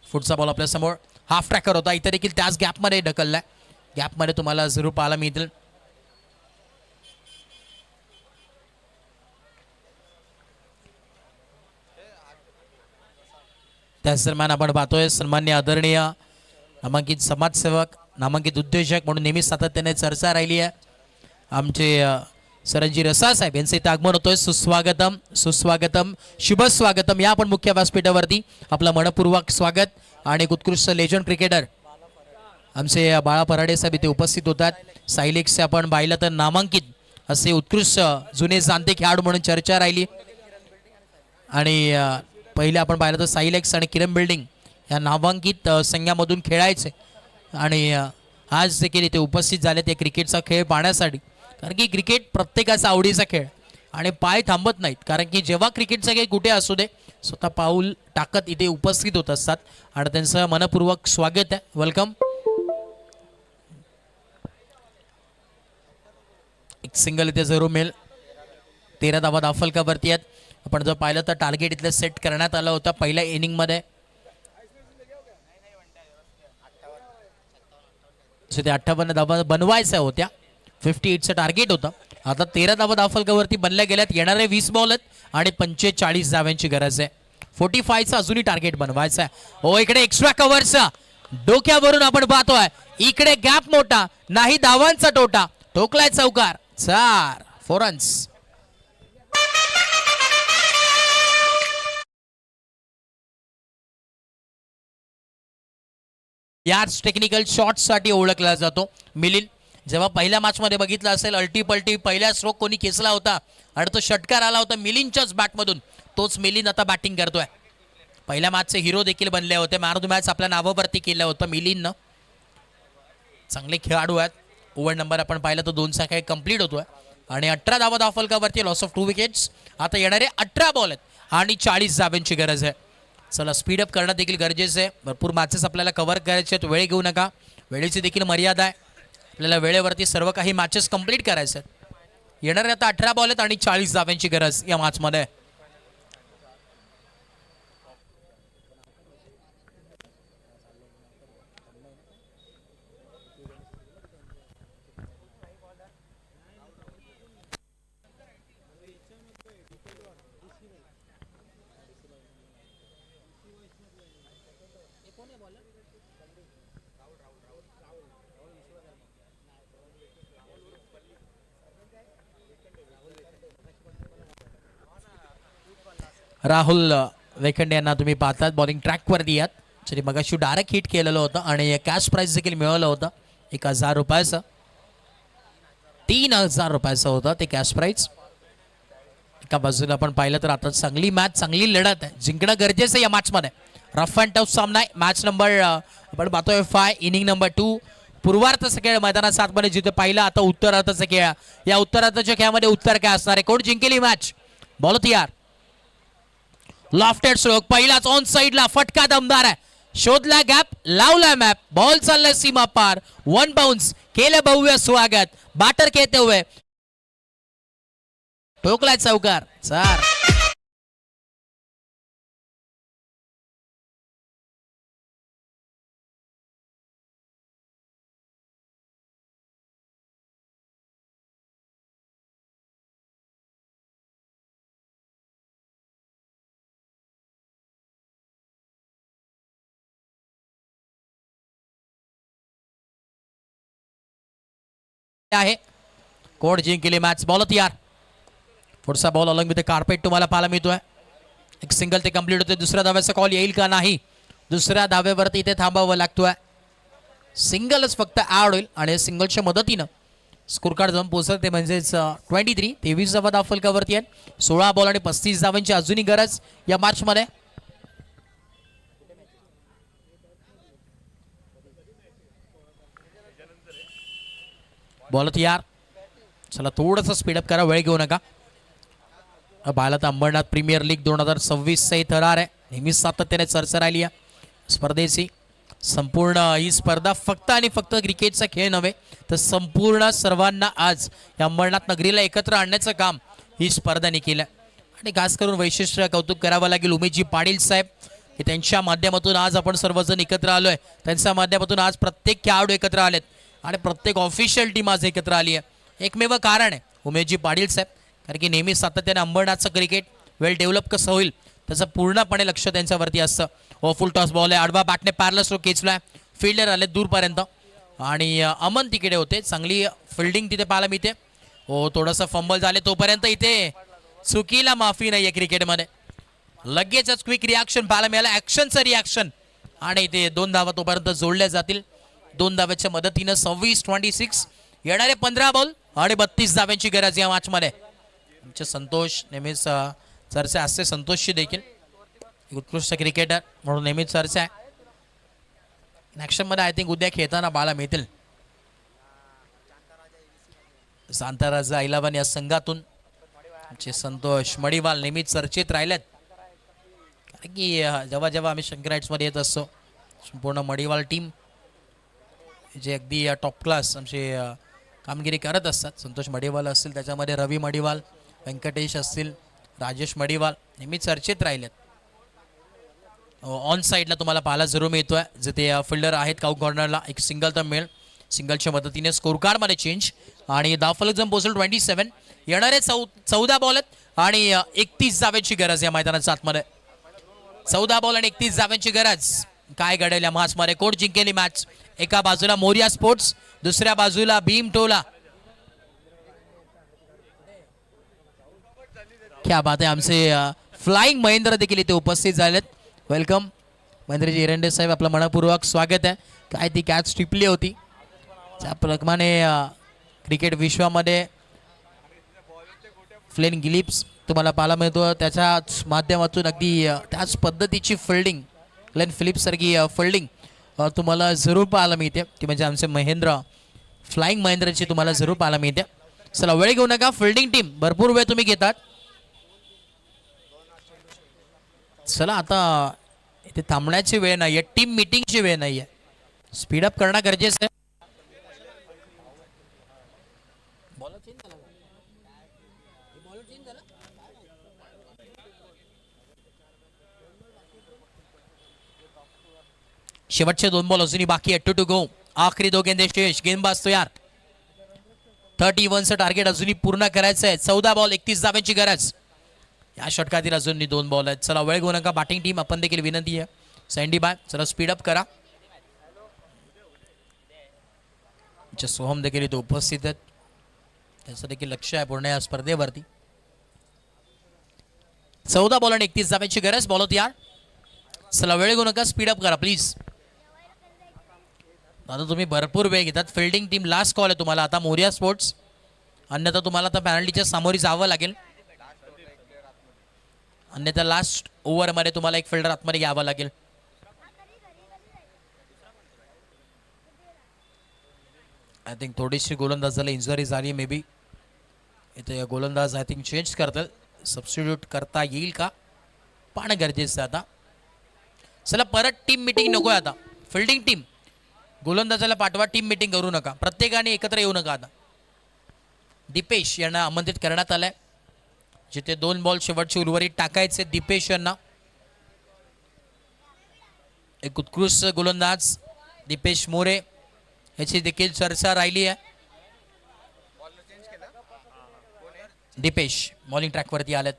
पुढचा बॉल आपल्या समोर हाफ ट्रॅकर होता, इथे देखील त्याच गॅपमध्ये ढकललाय. गॅपमध्ये तुम्हाला जरूर पाहायला मिळतील. त्याच दरम्यान आपण पाहतोय सन्मान्य आदरणीय नामांकित समाजसेवक, नामांकित उद्योजक म्हणून नेहमी सातत्याने चर्चा राहिली आहे आमचे सरंजी रसा साहेब यांचे इथे आगमन होतोय. सुस्वागतम, सुस्वागतम, शुभ स्वागतम. या आपण मुख्य व्यासपीठावरती आपलं मनपूर्वक स्वागत. आणि एक उत्कृष्ट लेजंड क्रिकेटर आमचे बाळा पराडे साहेब इथे उपस्थित होतात. सायलेक्सचे आपण पाहिलं तर नामांकित असे उत्कृष्ट जुने जाणते खेळाडू म्हणून चर्चा राहिली. आणि पहिले आपण पाहिलं तर सायलेक्स आणि किरण बिल्डिंग या नामांकित संघामधून खेळायचे आणि आज देखील इथे उपस्थित झाले ते क्रिकेटचा खेळ पाहण्यासाठी. कारण की क्रिकेट प्रत्येकाचा आवडीचा खेळ आणि पाय थांबत नाहीत. कारण की जेव्हा क्रिकेटचा खेळ कुठे असू दे स्वतः पाऊल टाकत इथे उपस्थित होत असतात आणि त्यांचं मनपूर्वक स्वागत आहे. वेलकम. एक सिंगल इथे जरूर मिळेल. 13 धावा धाफलकावरती आहेत. आपण जर पाहिलं तर टार्गेट इथलं सेट करण्यात आलं होतं पहिल्या इनिंगमध्ये. ते 58 धावा बनवायच्या होत्या. 58चं टार्गेट होतं. आता 13 धावा धाफलकावरती बनल्या गेल्यात. येणारे 20 बॉल आहेत आणि 45 धाव्यांची गरज आहे. 45चं अजूनही टार्गेट बनवायचं आहे. हो इकडे एक्स्ट्रा कव्हरचा डोक्यावरून आपण पाहतोय. इकडे गॅप मोठा नाही धावांचा टोटा. ठोकलाय चौकार. 4 रन्स. याच टेक्निकल शॉट्ससाठी ओळखला जातो मिलिंद. जेव्हा पहिल्या मॅचमध्ये बघितलं असेल अल्टीपल्टी पहिला स्ट्रोक कोणी खेचला होता आणि तो षटकार आला होता मिलिंदच्याच बॅटमधून. तोच मिलिंद आता बॅटिंग करतोय. पहिल्या मॅचचे हिरो देखील बनले होते. मॅन ऑफ द मॅच आपल्या नावावरती केलं होतं मिलिंदनं. चांगले खेळाडू आहेत. ओव्हर नंबर आपण पाहिलं तर 2चा खेळ कंप्लीट होतोय आणि 18 धावा धाफलकावरती लॉस ऑफ 2 विकेट्स. आता येणारे 18 बॉल आहेत आणि 40 धाव्यांची गरज आहे. चला स्पीडअप करणं देखील गरजेचं आहे. भरपूर मॅचेस आपल्याला कव्हर करायचे आहेत. वेळ घेऊ नका. वेळेची देखील मर्यादा आहे. आपल्याला वेळेवरती सर्व काही मॅचेस कंप्लीट करायचे आहेत. येणारे आता 18 बॉल आहेत आणि 40 धाव्यांची गरज या मॅचमध्ये. राहुल वेखंडे यांना तुम्ही पाहतात बॉलिंग ट्रॅकवरती आहात. तरी मगाशी डायरेक्ट हिट केलेलं होतं आणि कॅश प्राइज देखील मिळवलं होतं 1000 रुपयाचं. 3000 रुपयाचं होतं ते कॅश प्राइज. एका बाजूला आपण पाहिलं तर आता चांगली मॅच चांगली लढत आहे. जिंकणं गरजेचं आहे या मॅचमध्ये. रफ अँड टफ सामना आहे. मॅच नंबर आपण पाहतोय 5 इनिंग नंबर 2. पूर्वार्धाचा खेळ मैदानात 7 मध्ये जिथे पाहिलं आता उत्तरार्धाचा खेळ. या उत्तरार्धाच्या खेळामध्ये उत्तर काय असणार आहे कोण जिंकेल ही मॅच. बॉल तयार. लॉफ्टेड स्ट्रोक पहिलाच ऑन साइडला फटका दमदार आहे. शोधला गॅप लावला मॅप. बॉल चाललाय सीमा पार. 1 बाउन्स केलं भव्य स्वागत. बॅटर कहते हुए ठोकलाय चौकार. 4 आहे. कोण जिंकली मॅच. बॉल तयार. पुढचा बॉल अलंग विथ कार्पेट तुम्हाला पाहायला मिळतोय. एक सिंगल ते कंप्लीट होते. दुसऱ्या धाव्याचा कॉल येईल का नाही. दुसऱ्या धाव्यावरती इथे थांबावं लागतोय. सिंगलच फक्त ऍड होईल आणि सिंगलच्या मदतीनं स्कोर कार्ड जाऊन पोहोचत ते म्हणजेच 23 धावा धाफलकावरती आहेत. 16 बॉल आणि 35 धावांची अजूनही गरज या मॅच मध्ये. बॉल तयार. चला थोडंसं स्पीडअप करा. वेळ घेऊ नका. बाळात अंबरनाथ प्रीमियर लीग 2026 थरार आहे. नेहमीच सातत्याने चर्चा राहिली आहे स्पर्धेची. संपूर्ण ही स्पर्धा फक्त आणि फक्त क्रिकेटचा खेळ नव्हे तर संपूर्ण सर्वांना आज या अंबरनाथ नगरीला एकत्र आणण्याचं काम ही स्पर्धाने केलं. आणि खास करून वैशिष्ट्य कौतुक करावं लागेल उमेशजी पाटील साहेब की त्यांच्या माध्यमातून आज आपण सर्वजण एकत्र आलोय. त्यांच्या माध्यमातून आज प्रत्येक खेळाडू एकत्र आलेत आणि प्रत्येक ऑफिशियल टीम आज एकत्र आली आहे. एकमेव कारण आहे उमेशजी पाटील साहेब. कारण की नेहमी सातत्याने अंबरनाथचं क्रिकेट वेल डेव्हलप कसं होईल त्याचं पूर्णपणे लक्ष त्यांच्यावरती असतं. फुल टॉस बॉल आहे. आडवा बॅटने पॅरल स्ट्रोक खेचलाय. फिल्डर आले दूरपर्यंत आणि अमन तिकडे होते. चांगली फिल्डिंग तिथे पाहायला मिळते. थोडंसं फंबल झाले तोपर्यंत इथे चुकीला माफी नाही आहे क्रिकेटमध्ये. लगेचच क्विक रिॲक्शन पाहायला मिळालं. ॲक्शनचं रिॲक्शन आणि इथे 2 धावा तोपर्यंत जोडल्या जातील. 2 धाव्याच्या मदतीनं 26 येणारे 15 बॉल आणि 32 धाव्यांची गरज या मॅचमध्ये. आमचे संतोष नेहमीच चर्चा असते. संतोषची देखील उत्कृष्ट क्रिकेटर म्हणून नेहमीच चर्चा आहे. ॲक्शनमध्ये आय थिंक उद्या खेळताना पाहायला मिळतील. सांताराजा इलेव्हन या संघातून आमचे संतोष मडिवाल नेहमी चर्चेत राहिलेत. कारण की जेव्हा जेव्हा आम्ही शंकराईट्समध्ये येत असतो संपूर्ण मडिवाल टीम जे अगदी टॉप क्लास आमचे कामगिरी करत असतात. संतोष मडिवाल असतील, त्याच्यामध्ये रवी मडिवाल, व्यंकटेश असतील, राजेश मडिवाल नेहमी चर्चेत राहिलेत. ऑन साईडला तुम्हाला पाहायला जरूर मिळतोय जिथे फिल्डर आहेत काऊ कॉर्नरला एक सिंगल तर मिळेल. सिंगलच्या मदतीने स्कोर कार्डमध्ये चेंज आणि धावफलक जम पोहोचल 27. येणारे 14 बॉल आहेत आणि 31 धाव्यांची गरज या मैदानाच्या आतमध्ये. 14 बॉल आणि 31 धाव्यांची गरज. काय घडेल या मॅचमध्ये, कोण जिंकेल ही मॅच? एका बाजूला मोरिया स्पोर्ट्स, दुसऱ्या बाजूला भीम टोला. क्या बात आहे. आमचे फ्लाइंग महेंद्र देखील इथे उपस्थित झालेत. वेलकम महेंद्रजी एरंडे साहेब, आपलं मनपूर्वक स्वागत आहे. काय ती कॅच टिपली होती त्याप्रमाणे क्रिकेट विश्वामध्ये फ्लेन गिलिप्स तुम्हाला पाहायला मिळतो. त्याच्याच माध्यमातून अगदी त्याच पद्धतीची फिल्डिंग, ग्लेन फिलिप्स सारखी फिल्डिंग तुम्हाला जरूर पाहायला मिळते. ती म्हणजे आमचे महेंद्र, फ्लाइंग महेंद्रची तुम्हाला जरूर पाहायला मिळते. चला वेळ घेऊ नका, फिल्डिंग टीम भरपूर वेळ तुम्ही घेतात. चला आता इथे थांबण्याची वेळ नाही आहे, टीम मीटिंगची वेळ नाही आहे. स्पीडअप करणं गरजेचं आहे. शेवटचे 2 बॉल अजूनही बाकी आहे. 2 to go. आखरी 2 गेंदे शेष. गेंदबाज तयार. 31चं टार्गेट अजूनही पूर्ण करायचं आहे. 14 बॉल 31 धाव्यांची गरज. या षटकातील अजूनही 2 बॉल आहेत. चला वेळ घेऊ नका. बॅटिंग टीम आपण देखील विनंती आहे सँडी बाय, चला स्पीडअप करा. सोहम देखील इथे उपस्थित आहेत, त्याचं देखील लक्ष आहे पूर्ण या स्पर्धेवरती. 14 बॉल आणि 31 धाव्यांची गरज. बॉल तयार. चला वेळ घेऊ नका, स्पीडअप करा प्लीज. आता तुम्ही भरपूर वेळ घेतात. फिल्डिंग टीम लास्ट कॉल आहे तुम्हाला आता, मोरिया स्पोर्ट्स. अन्यथा तुम्हाला आता पॅनल्टीच्या सामोरी जावं लागेल. अन्यथा लास्ट ओव्हरमध्ये तुम्हाला एक फिल्डर आतमध्ये घ्यावं लागेल. आय थिंक थोडीशी गोलंदाजाला इंजुरी झाली मे बी. इथे गोलंदाज आय थिंक चेंज करतील. सबस्टिट्यूट करता येईल का पाहणं गरजेचं आहे आता. चला परत टीम मिटिंग नको आहे आता. फिल्डिंग टीम गोलंदाजाला पाठवा, टीम मिटिंग करू नका, प्रत्येकाने एकत्र येऊ नका आता. दीपेश यांना आमंत्रित करण्यात आलंय, जिथे 2 बॉल शेवटचे उर्वरित टाकायचे दीपेश यांना. एक उत्कृष्ट गोलंदाज दीपेश मोरे याची देखील चर्चा राहिली आहे. दीपेश बॉलिंग ट्रॅकवरती आलेत.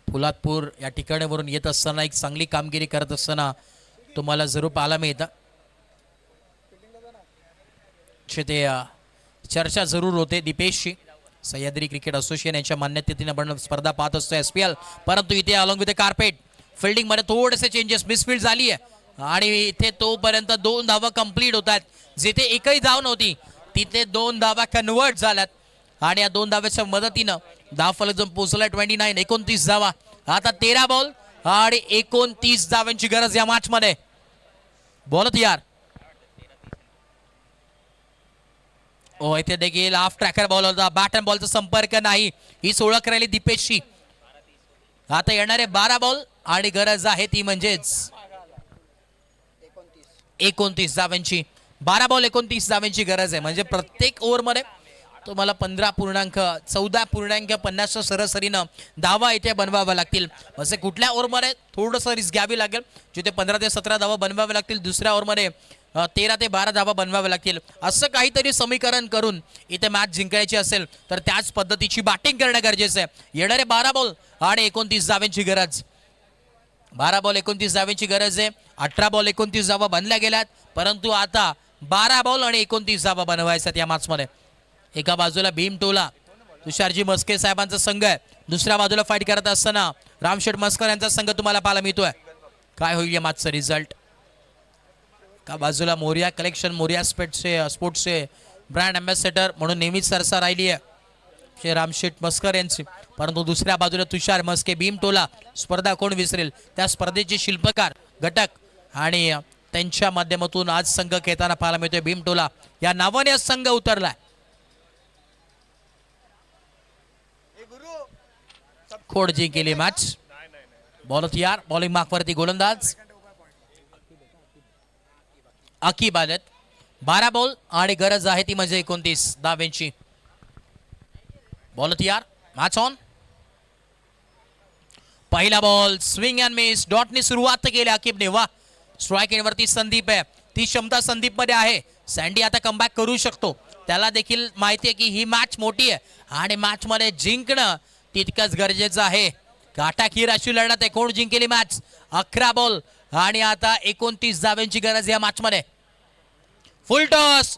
पोलादपूर या ठिकाणावरून येत असताना एक चांगली कामगिरी करत असताना तुम्हाला जरूर पाहायला मिळतं. ते चर्चा जरूर होते दीपेशची. सह्याद्री क्रिकेट असोसिएशन यांच्या मान्यतेने आपण स्पर्धा पाहत असतो SPL, परंतु इथे अलॉंग विथ कार्पेट फिल्डिंग मध्ये थोडेसे चेंजेस, मिसफील्ड झाली आहे आणि इथे तोपर्यंत 2 धावा कंप्लीट होत आहेत. जिथे एकही धाव नव्हती तिथे 2 धावा कन्वर्ट झाल्यात आणि या 2 धाव्याच्या मदतीनं धावफलक जम पोहोचलाय 29. 29 धावा. आता 13 बॉल आणि 29 धाव्यांची गरज या मॅच मध्ये. बॉल तयार. ओ इथे देखील हाफ ट्रॅकर बॉल होता, बॅट अँड बॉलचा संपर्क नाही, ही ओळख राहिली दीपेशची. आता येणारे 12 बॉल आणि गरज आहे ती म्हणजेच 29 धाव्यांची. 12 बॉल 29 धाव्यांची गरज आहे. म्हणजे प्रत्येक ओव्हरमध्ये तुम्हाला 14.50 सरासरीनं धावा इथे बनवाव्या लागतील. असे कुठल्या ओव्हरमध्ये थोडंसं रिस्क घ्यावी लागेल, जिथे 15 ते 17 धावा बनवाव्या लागतील. दुसऱ्या ओव्हरमध्ये 13 ते 12 धावा बनवाव्या लागतील. असं काहीतरी समीकरण करून इथे मॅच जिंकायची असेल तर त्याच पद्धतीची बॅटिंग करणं गरजेचं आहे. येणारे 12 बॉल आणि 29 धाव्यांची गरज. 12 बॉल 29 धाव्यांची गरज आहे. 18 बॉल 29 धावा बनल्या गेल्यात, परंतु आता 12 बॉल आणि 29 धावा बनवायच्यात या मॅचमध्ये. एका बाजूला भीम टोला तुषारजी मस्के साहेबांचा संघ आहे, दुसऱ्या बाजूला फाईट करत असताना रामशेठ मस्कर यांचा संघ तुम्हाला पाहायला मिळतोय. काय होईल या मॅचचा रिझल्ट? का बाजूला मोरिया कलेक्शन, मोरिया स्पोर्ट्सचे ब्रँड अँबॅसेडर म्हणून नेहमीच सरसा राहिली आहे रामशेठ मस्कर यांची, परंतु दुसऱ्या बाजूला तुषार मस्के, भीम टोला. स्पर्धा कोण विसरेल? त्या स्पर्धेचे शिल्पकार, घटक आणि त्यांच्या माध्यमातून आज संघ खेळताना पाहायला मिळतोय. भीमटोला या नावाने आज संघ उतरलाय. खोड जिंकली मॅच. बॉल तयार. बॉलिंग मार्कवरती गोलंदाज अकीब आलेत. 12 बॉल आणि गरज आहे ती म्हणजे 29 धावांची. बॉल तयार. Match on. पहिला बॉल स्विंग अँड मिस. डॉटने सुरुवात केली अकीबने. वा. स्ट्राईक एंडवरती संदीप आहे. ती क्षमता संदीप मध्ये आहे. सँडी आता कमबॅक करू शकतो. त्याला देखील माहिती आहे की ही मॅच मोठी आहे आणि मॅच मध्ये जिंकणं तितकंच गरजेचं आहे. काटाकीर अशी लढत आहे. कोण जिंकेली मॅच. 11 बॉल आणि आता 29 धावांची गरज या मॅच मध्ये. फुल टॉस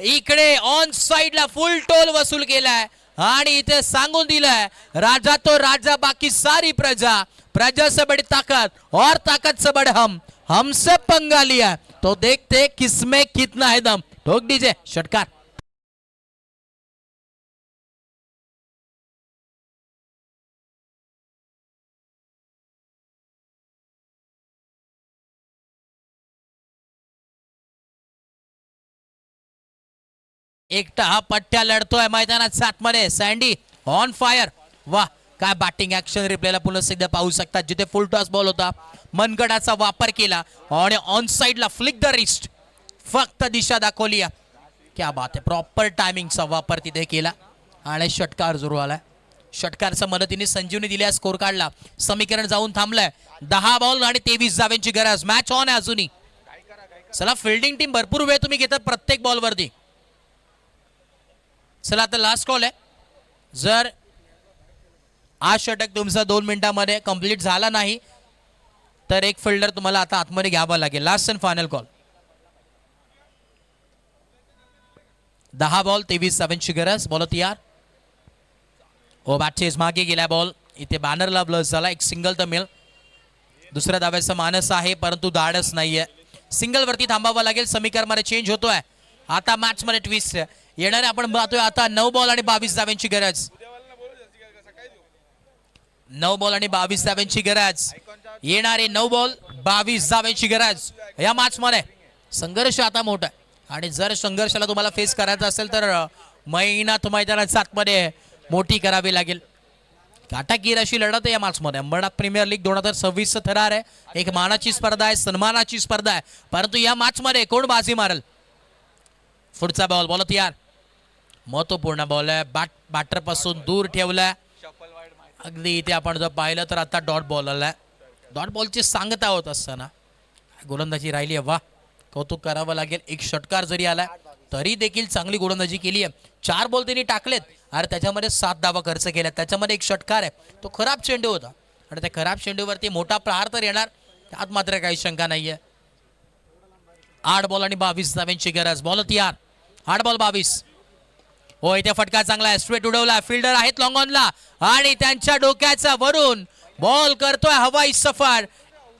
इकडे ऑन साइडला फुल टोल वसूल केलाय आणि इथे सांगून दिलंय राजा तो राजा बाकी सारी प्रजा. प्रजा से बड़ी ताकत और ताकत से बड़े हमसे पंगा लिया तो देखते किसमें कितना है दम. ठोक दीजिए. षटकार. एकटा हा पट्ट्या लढतोय मैदानात 7 मध्ये. Sandy on fire. वा. काय बॅटिंग ऍक्शन. रिप्लेला पुन्हा एकदा पाहू शकता. जिथे फुल टॉस बॉल होता मनगडाचा वापर केला आणि ऑन साइडला फ्लिक द रिस्ट फक्त दिशा दाखवली. क्या बात आहे. प्रॉपर टायमिंगचा वापर तिथे केला आणि षटकार जोरू आलाय. षटकारच्या मदतीने संजीवनी दिल्या स्कोर काढला. समीकरण जाऊन थांबलंय. 10 बॉल आणि 23 धावांची गरज. मॅच ऑन आहे अजूनही. चला फिल्डिंग टीम भरपूर वेळ तुम्ही घेतात प्रत्येक बॉलवरती. चला आता लास्ट कॉल आहे. जर आज षटक तुमचा 2 मिनिटांमध्ये कंप्लीट झाला नाही तर एक फिल्डर तुम्हाला आता आतमध्ये घ्यावा लागेल. Last and final call. 10 ball 23 धावांची गरज. बॉल तयार. ओ बॅटचेस मागे गेला बॉल. इथे बॅनरला ब्लस झाला. एक सिंगल तर मिळेल. दुसऱ्या धाव्याचा मानस आहे परंतु धाडस नाहीये. सिंगल वरती थांबावं लागेल. समीकरण मध्ये चेंज होतोय. आता मॅच मध्ये ट्विस्ट येणारे आपण पाहतोय. आता 9 बॉल आणि 22 धावांची गरज. 9 बॉल आणि 22 धावांची गरज. येणारे 9 बॉल 22 धावांची गरज. या मॅच मध्ये संघर्ष आता मोठा आहे आणि जर संघर्षाला तुम्हाला फेस करायचा असेल तर मेहनत मैदानात 7 मध्ये मोठी करावी लागेल. काटाकीर अशी लढत आहे या मॅच मध्ये. अंबरनाथ प्रीमियर लीग 2026 थरार आहे. एक मानाची स्पर्धा आहे. सन्मानाची स्पर्धा आहे. परंतु या मॅच मध्ये कोण बाजी मारेल. पुढचा बॉल. बॉल तयार. महत्वपूर्ण बॉल आहे. बॅटर पासून दूर ठेवलाय. अगदी इथे आपण जर पाहिलं तर आता डॉट बॉल आलाय. डॉट बॉलची सांगता होत असताना गोलंदाजी राहिली आहे. वा. कौतुक करावं लागेल. एक षटकार जरी आलाय तरी देखील चांगली गोलंदाजी केली आहे. 4 बॉल त्यांनी टाकलेत आणि त्याच्यामध्ये 7 धावा खर्च केल्या. त्याच्यामध्ये एक षटकार आहे. तो खराब चेंडू होता आणि त्या खराब चेंडूवरती मोठा प्रहार तर येणार त्यात मात्र काही शंका नाहीये. 8 बॉल आणि 22 धावांची गरज. बॉल तयार. 8 बॉल 22. हो इथे फटका चांगला आहे. स्ट्रेट उडवला. फिल्डर आहेत लॉंग ऑनला आणि त्यांच्या डोक्याचा वरून बॉल करतोय हवाई सफर.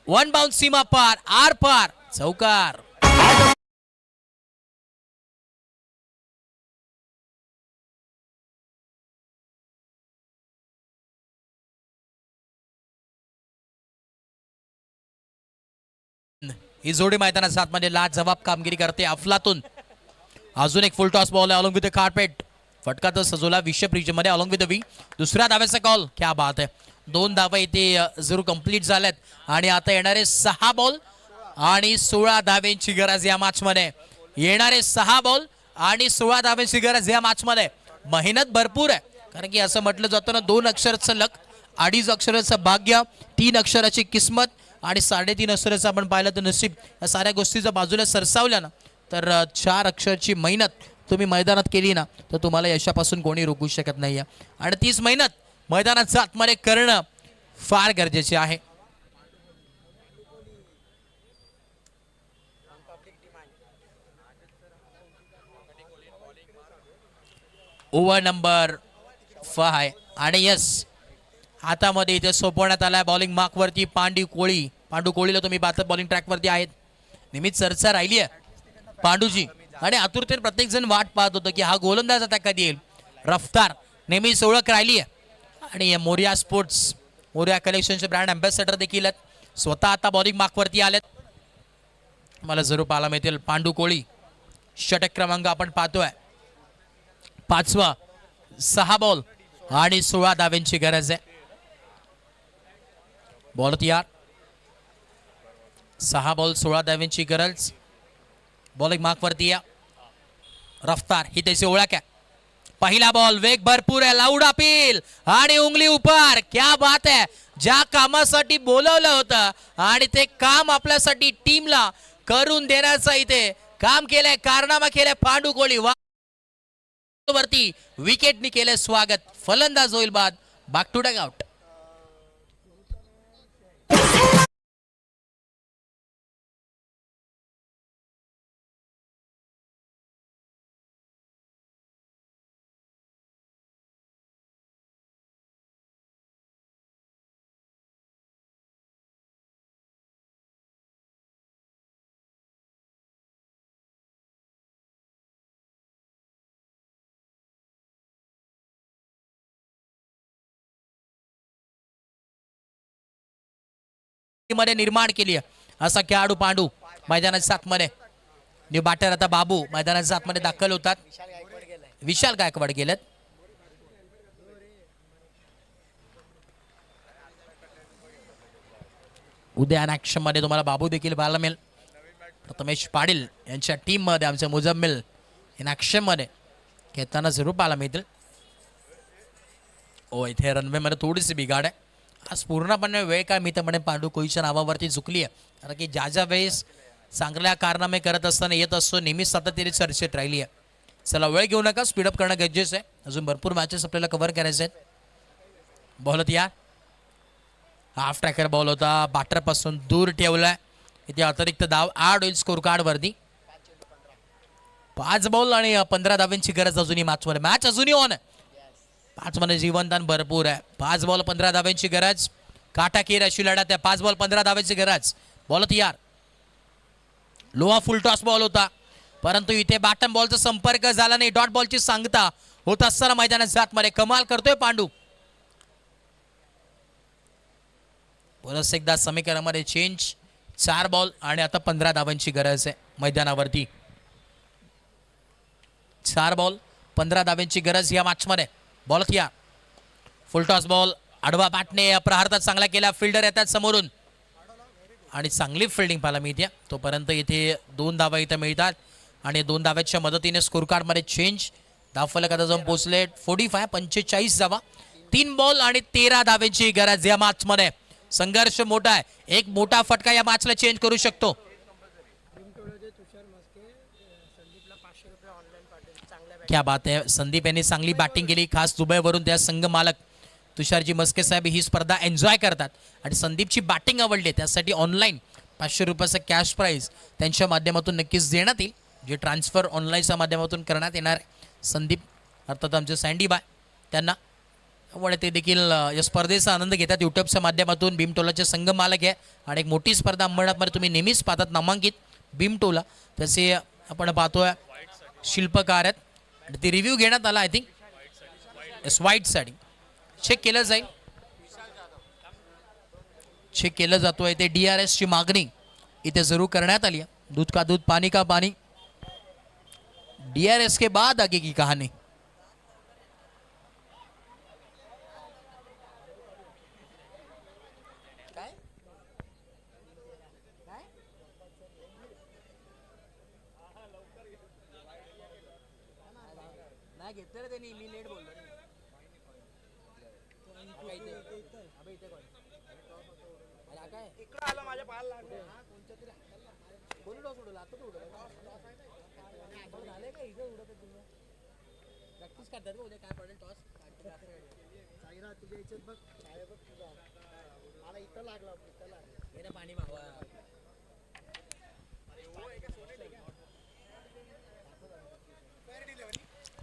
1 बाउन्स सीमा पार. आर पार. चौकार. ही जोडी मैदानात 7 मध्ये लाजवाब कामगिरी करते. अफलातून. अजून एक फुल टॉस बॉल आहे अलॉंग विथ द कार्पेट. फटका तर सजवला विषय रिजन मध्ये अलॉंग विथ द विंग. दुसऱ्या धाव्याचा कॉल. क्या बात आहे. 2 धावा इथे जरूर कंप्लीट झाल्यात आणि आता येणारे 6 बॉल आणि 16 धावांची गरज या मॅच मध्ये. येणारे 6 बॉल आणि 16 धावांची गरज या मॅच मध्ये. मेहनत भरपूर आहे कारण की असं म्हटलं जातं ना 2 अक्षराचं लक, 2.5 अक्षराचं भाग्य, 3 अक्षराची किस्मत आणि 3.5 अक्षराचं आपण पाहिलं तर नशीब. या साऱ्या गोष्टी जर बाजूला सरसावल्या ना तर 4 अक्षराची मेहनत तुम्ही मैदानात केली ना तर तुम्हाला यशापासून कोणी रोखू शकत नाही. आणि तीच मेहनत मैदानात आतमध्ये करणं फार गरजेचे आहे. ओव्हर नंबर 5 आणि यस हातामध्ये इथे सोपवण्यात आलाय. बॉलिंग मार्क वरती पांडू कोळीला तुम्ही पाहता बॉलिंग ट्रॅक वरती आहेत. नेहमीच चर्चा राहिली आहे पांडूजी आणि आतुरतेने प्रत्येक जण वाट पाहत होतं की हा गोलंदाज आता कधी येईल. रफ्तार नेहमीच ओळख राहिली आहे आणि मोरिया स्पोर्ट्स मोरिया कलेक्शनचे ब्रँड अँबॅसेडर देखील आहेत. स्वतः आता बॉलिंग मार्क वरती आलेत. मला जरूर पाहायला मिळतील. पांडू कोळी षटक क्रमांक आपण पाहतोय. 5वा 6 बॉल आणि 16 धाव्यांची गरज आहे. बॉल तयार. 6 बॉल 16 धाव्यांची गरज. बॉलिंग मार्क वरती या. रफ्तार ही त्याची ओळख आहे. पहिला बॉल वेग भरपूर आहे. लाऊड अपील आणि उंगली उपर. क्या बात आहे. ज्या कामासाठी बोलवलं होतं आणि ते काम आपल्यासाठी टीमला करून देण्याचं इथे काम केलंय, कारनामा केलंय पांडू कोळी. वरती विकेटनी केले स्वागत. फलंदाज होईल बाद. Back to duck out. मध्ये निर्माण केली आहे असा खेळाडू पांडू मैदानाच्या सातमध्ये. न्यू बॅटर आता बाबू मैदानाच्या सातमध्ये दाखल होतात. विशाल गायकवाड गेलेत. उद्या ऍक्शन मध्ये तुम्हाला बाबू देखील पाहायला मिळेल. प्रथमेश पाटील यांच्या टीम मध्ये आमचे मुजम्मिल इन ऍक्शन मध्ये खेळताना जरूर पाहायला मिळतील. ओ इथे रनवे मध्ये थोडीशी बिघाड आहे. आज पूर्णपणे वेळ काय मी तर म्हणे पांडू कोळीच्या नावावरती झुकली आहे. कारण की ज्या ज्या वेळेस चांगल्या कारनामे करत असताना येत असतो नेहमीच सातत्याने चर्चेत राहिली आहे. चला वेळ घेऊ नका. स्पीडअप करणं गरजेचं आहे. अजून भरपूर मॅचेस आपल्याला कव्हर करायचे आहेत. बॉल या हाफ ट्रॅकर बॉल होता. बॅटरपासून दूर ठेवलाय. इथे अतिरिक्त धाव 8 होईल स्कोर कार्ड वरती. 5 बॉल आणि 15 धावांची गरज अजूनही मॅचमध्ये. मॅच अजूनही ऑन आहे. 5 मध्ये जीवनदान भरपूर आहे. 5 बॉल 15 धावांची गरज. काटाकीर अशी लढत आहे. 5 बॉल 15 धावांची गरज. बॉल तयार. लोहा फुल टॉस बॉल होता परंतु इथे बॅटम बॉलचा संपर्क झाला नाही. डॉट बॉलची सांगता होत असताना मैदानात जात मध्ये कमाल करतोय पांडू. परत एकदा समीकरणामध्ये चेंज. 4 बॉल आणि आता 15 धावांची गरज आहे मैदानावरती. 4 बॉल 15 धावांची गरज या मॅच मध्ये. बॉल या फुल टॉस बॉल. आडवा बॅटने प्रहार चांगला केला. फिल्डर येतात समोरून आणि चांगली फिल्डिंग पाहायला मिळते. तोपर्यंत इथे 2 धावा इथे मिळतात आणि 2 धाव्याच्या मदतीने स्कोर कार्ड मध्ये चेंज. धावफलक आता जाऊन पोहोचले 45 धावा. 3 बॉल आणि 13 धाव्यांची गरज या मॅच मध्ये. संघर्ष मोठा आहे. एक मोठा फटका या मॅचला चेंज करू शकतो. क्या बात आहे. संदीप यांनी चांगली बॅटिंग केली. खास दुबईवरून त्या संघ मालक तुषारजी मस्के साहेब ही स्पर्धा एन्जॉय करतात आणि संदीपची बॅटिंग आवडली. त्यासाठी ऑनलाईन 500 रुपयाचा कॅश प्राईज त्यांच्या माध्यमातून नक्कीच देण्यात येईल. जे ट्रान्सफर ऑनलाईनच्या माध्यमातून करण्यात येणार आहे. संदीप अर्थात आमचे सँडी बाय त्यांना त्यामुळे ते देखील या स्पर्धेचा आनंद घेतात. यूट्यूबच्या माध्यमातून. भीमटोलाचे संघ मालक आहे आणि एक मोठी स्पर्धा अंबरनाथमध्ये तुम्ही नेहमीच पाहतात नामांकित भीमटोला. त्याचे आपण पाहतोय शिल्पकार आहेत. ते रिव्ह्यू घेण्यात आला. आय थिंक येस व्हाईट साठी चेक केलं जाईल. चेक केलं जातोय. ते DRS ची मागणी इथे जरूर करण्यात आली आहे. दूध का दूध पानी का पानी. DRS के बाद आगे की कहानी.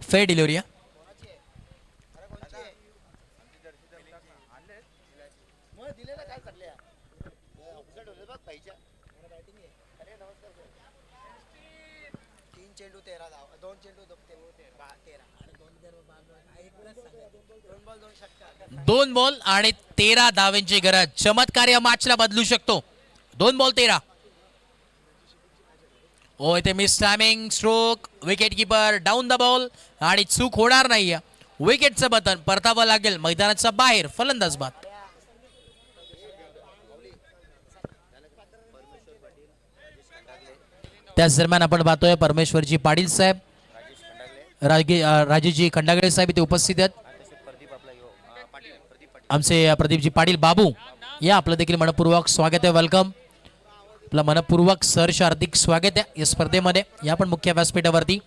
Fair delivery. दोन बॉल आणि 13 धावांची गरज. चमत्कार या मॅचला बदलू शकतो. 2 बॉल 13. ओ इथे miss timing stroke, wicket keeper down the ball आणि चूक होणार नाहीये. विकेटचं बटन परतावं लागेल मैदानाच्या बाहेर. फलंदाज बाद. त्याच दरम्यान आपण पाहतोय परमेश्वरजी पाटील साहेब, राजेशजी खंडागळे साहेब इथे उपस्थित आहेत. आमचे प्रदीपजी पाटील बाबू या आपलं देखील मनपूर्वक स्वागत आहे. वेलकम. आपलं मनपूर्वक सहर्ष हार्दिक स्वागत आहे या स्पर्धेमध्ये. या पण मुख्य व्यासपीठावरती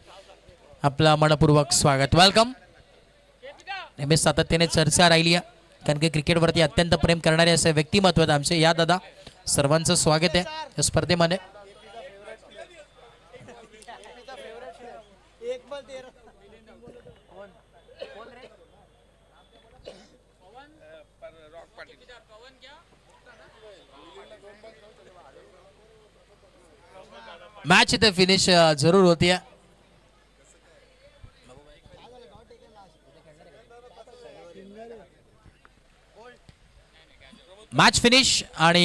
आपलं मनपूर्वक स्वागत. वेलकम. नेहमीच सातत्याने चर्चा राहिली आहे कारण की क्रिकेटवरती अत्यंत प्रेम करणारे असे व्यक्तिमत्व आहेत आमचे. या दादा सर्वांचं स्वागत आहे या स्पर्धेमध्ये. मॅच इथे फिनिश जरूर होती. मॅच फिनिश आणि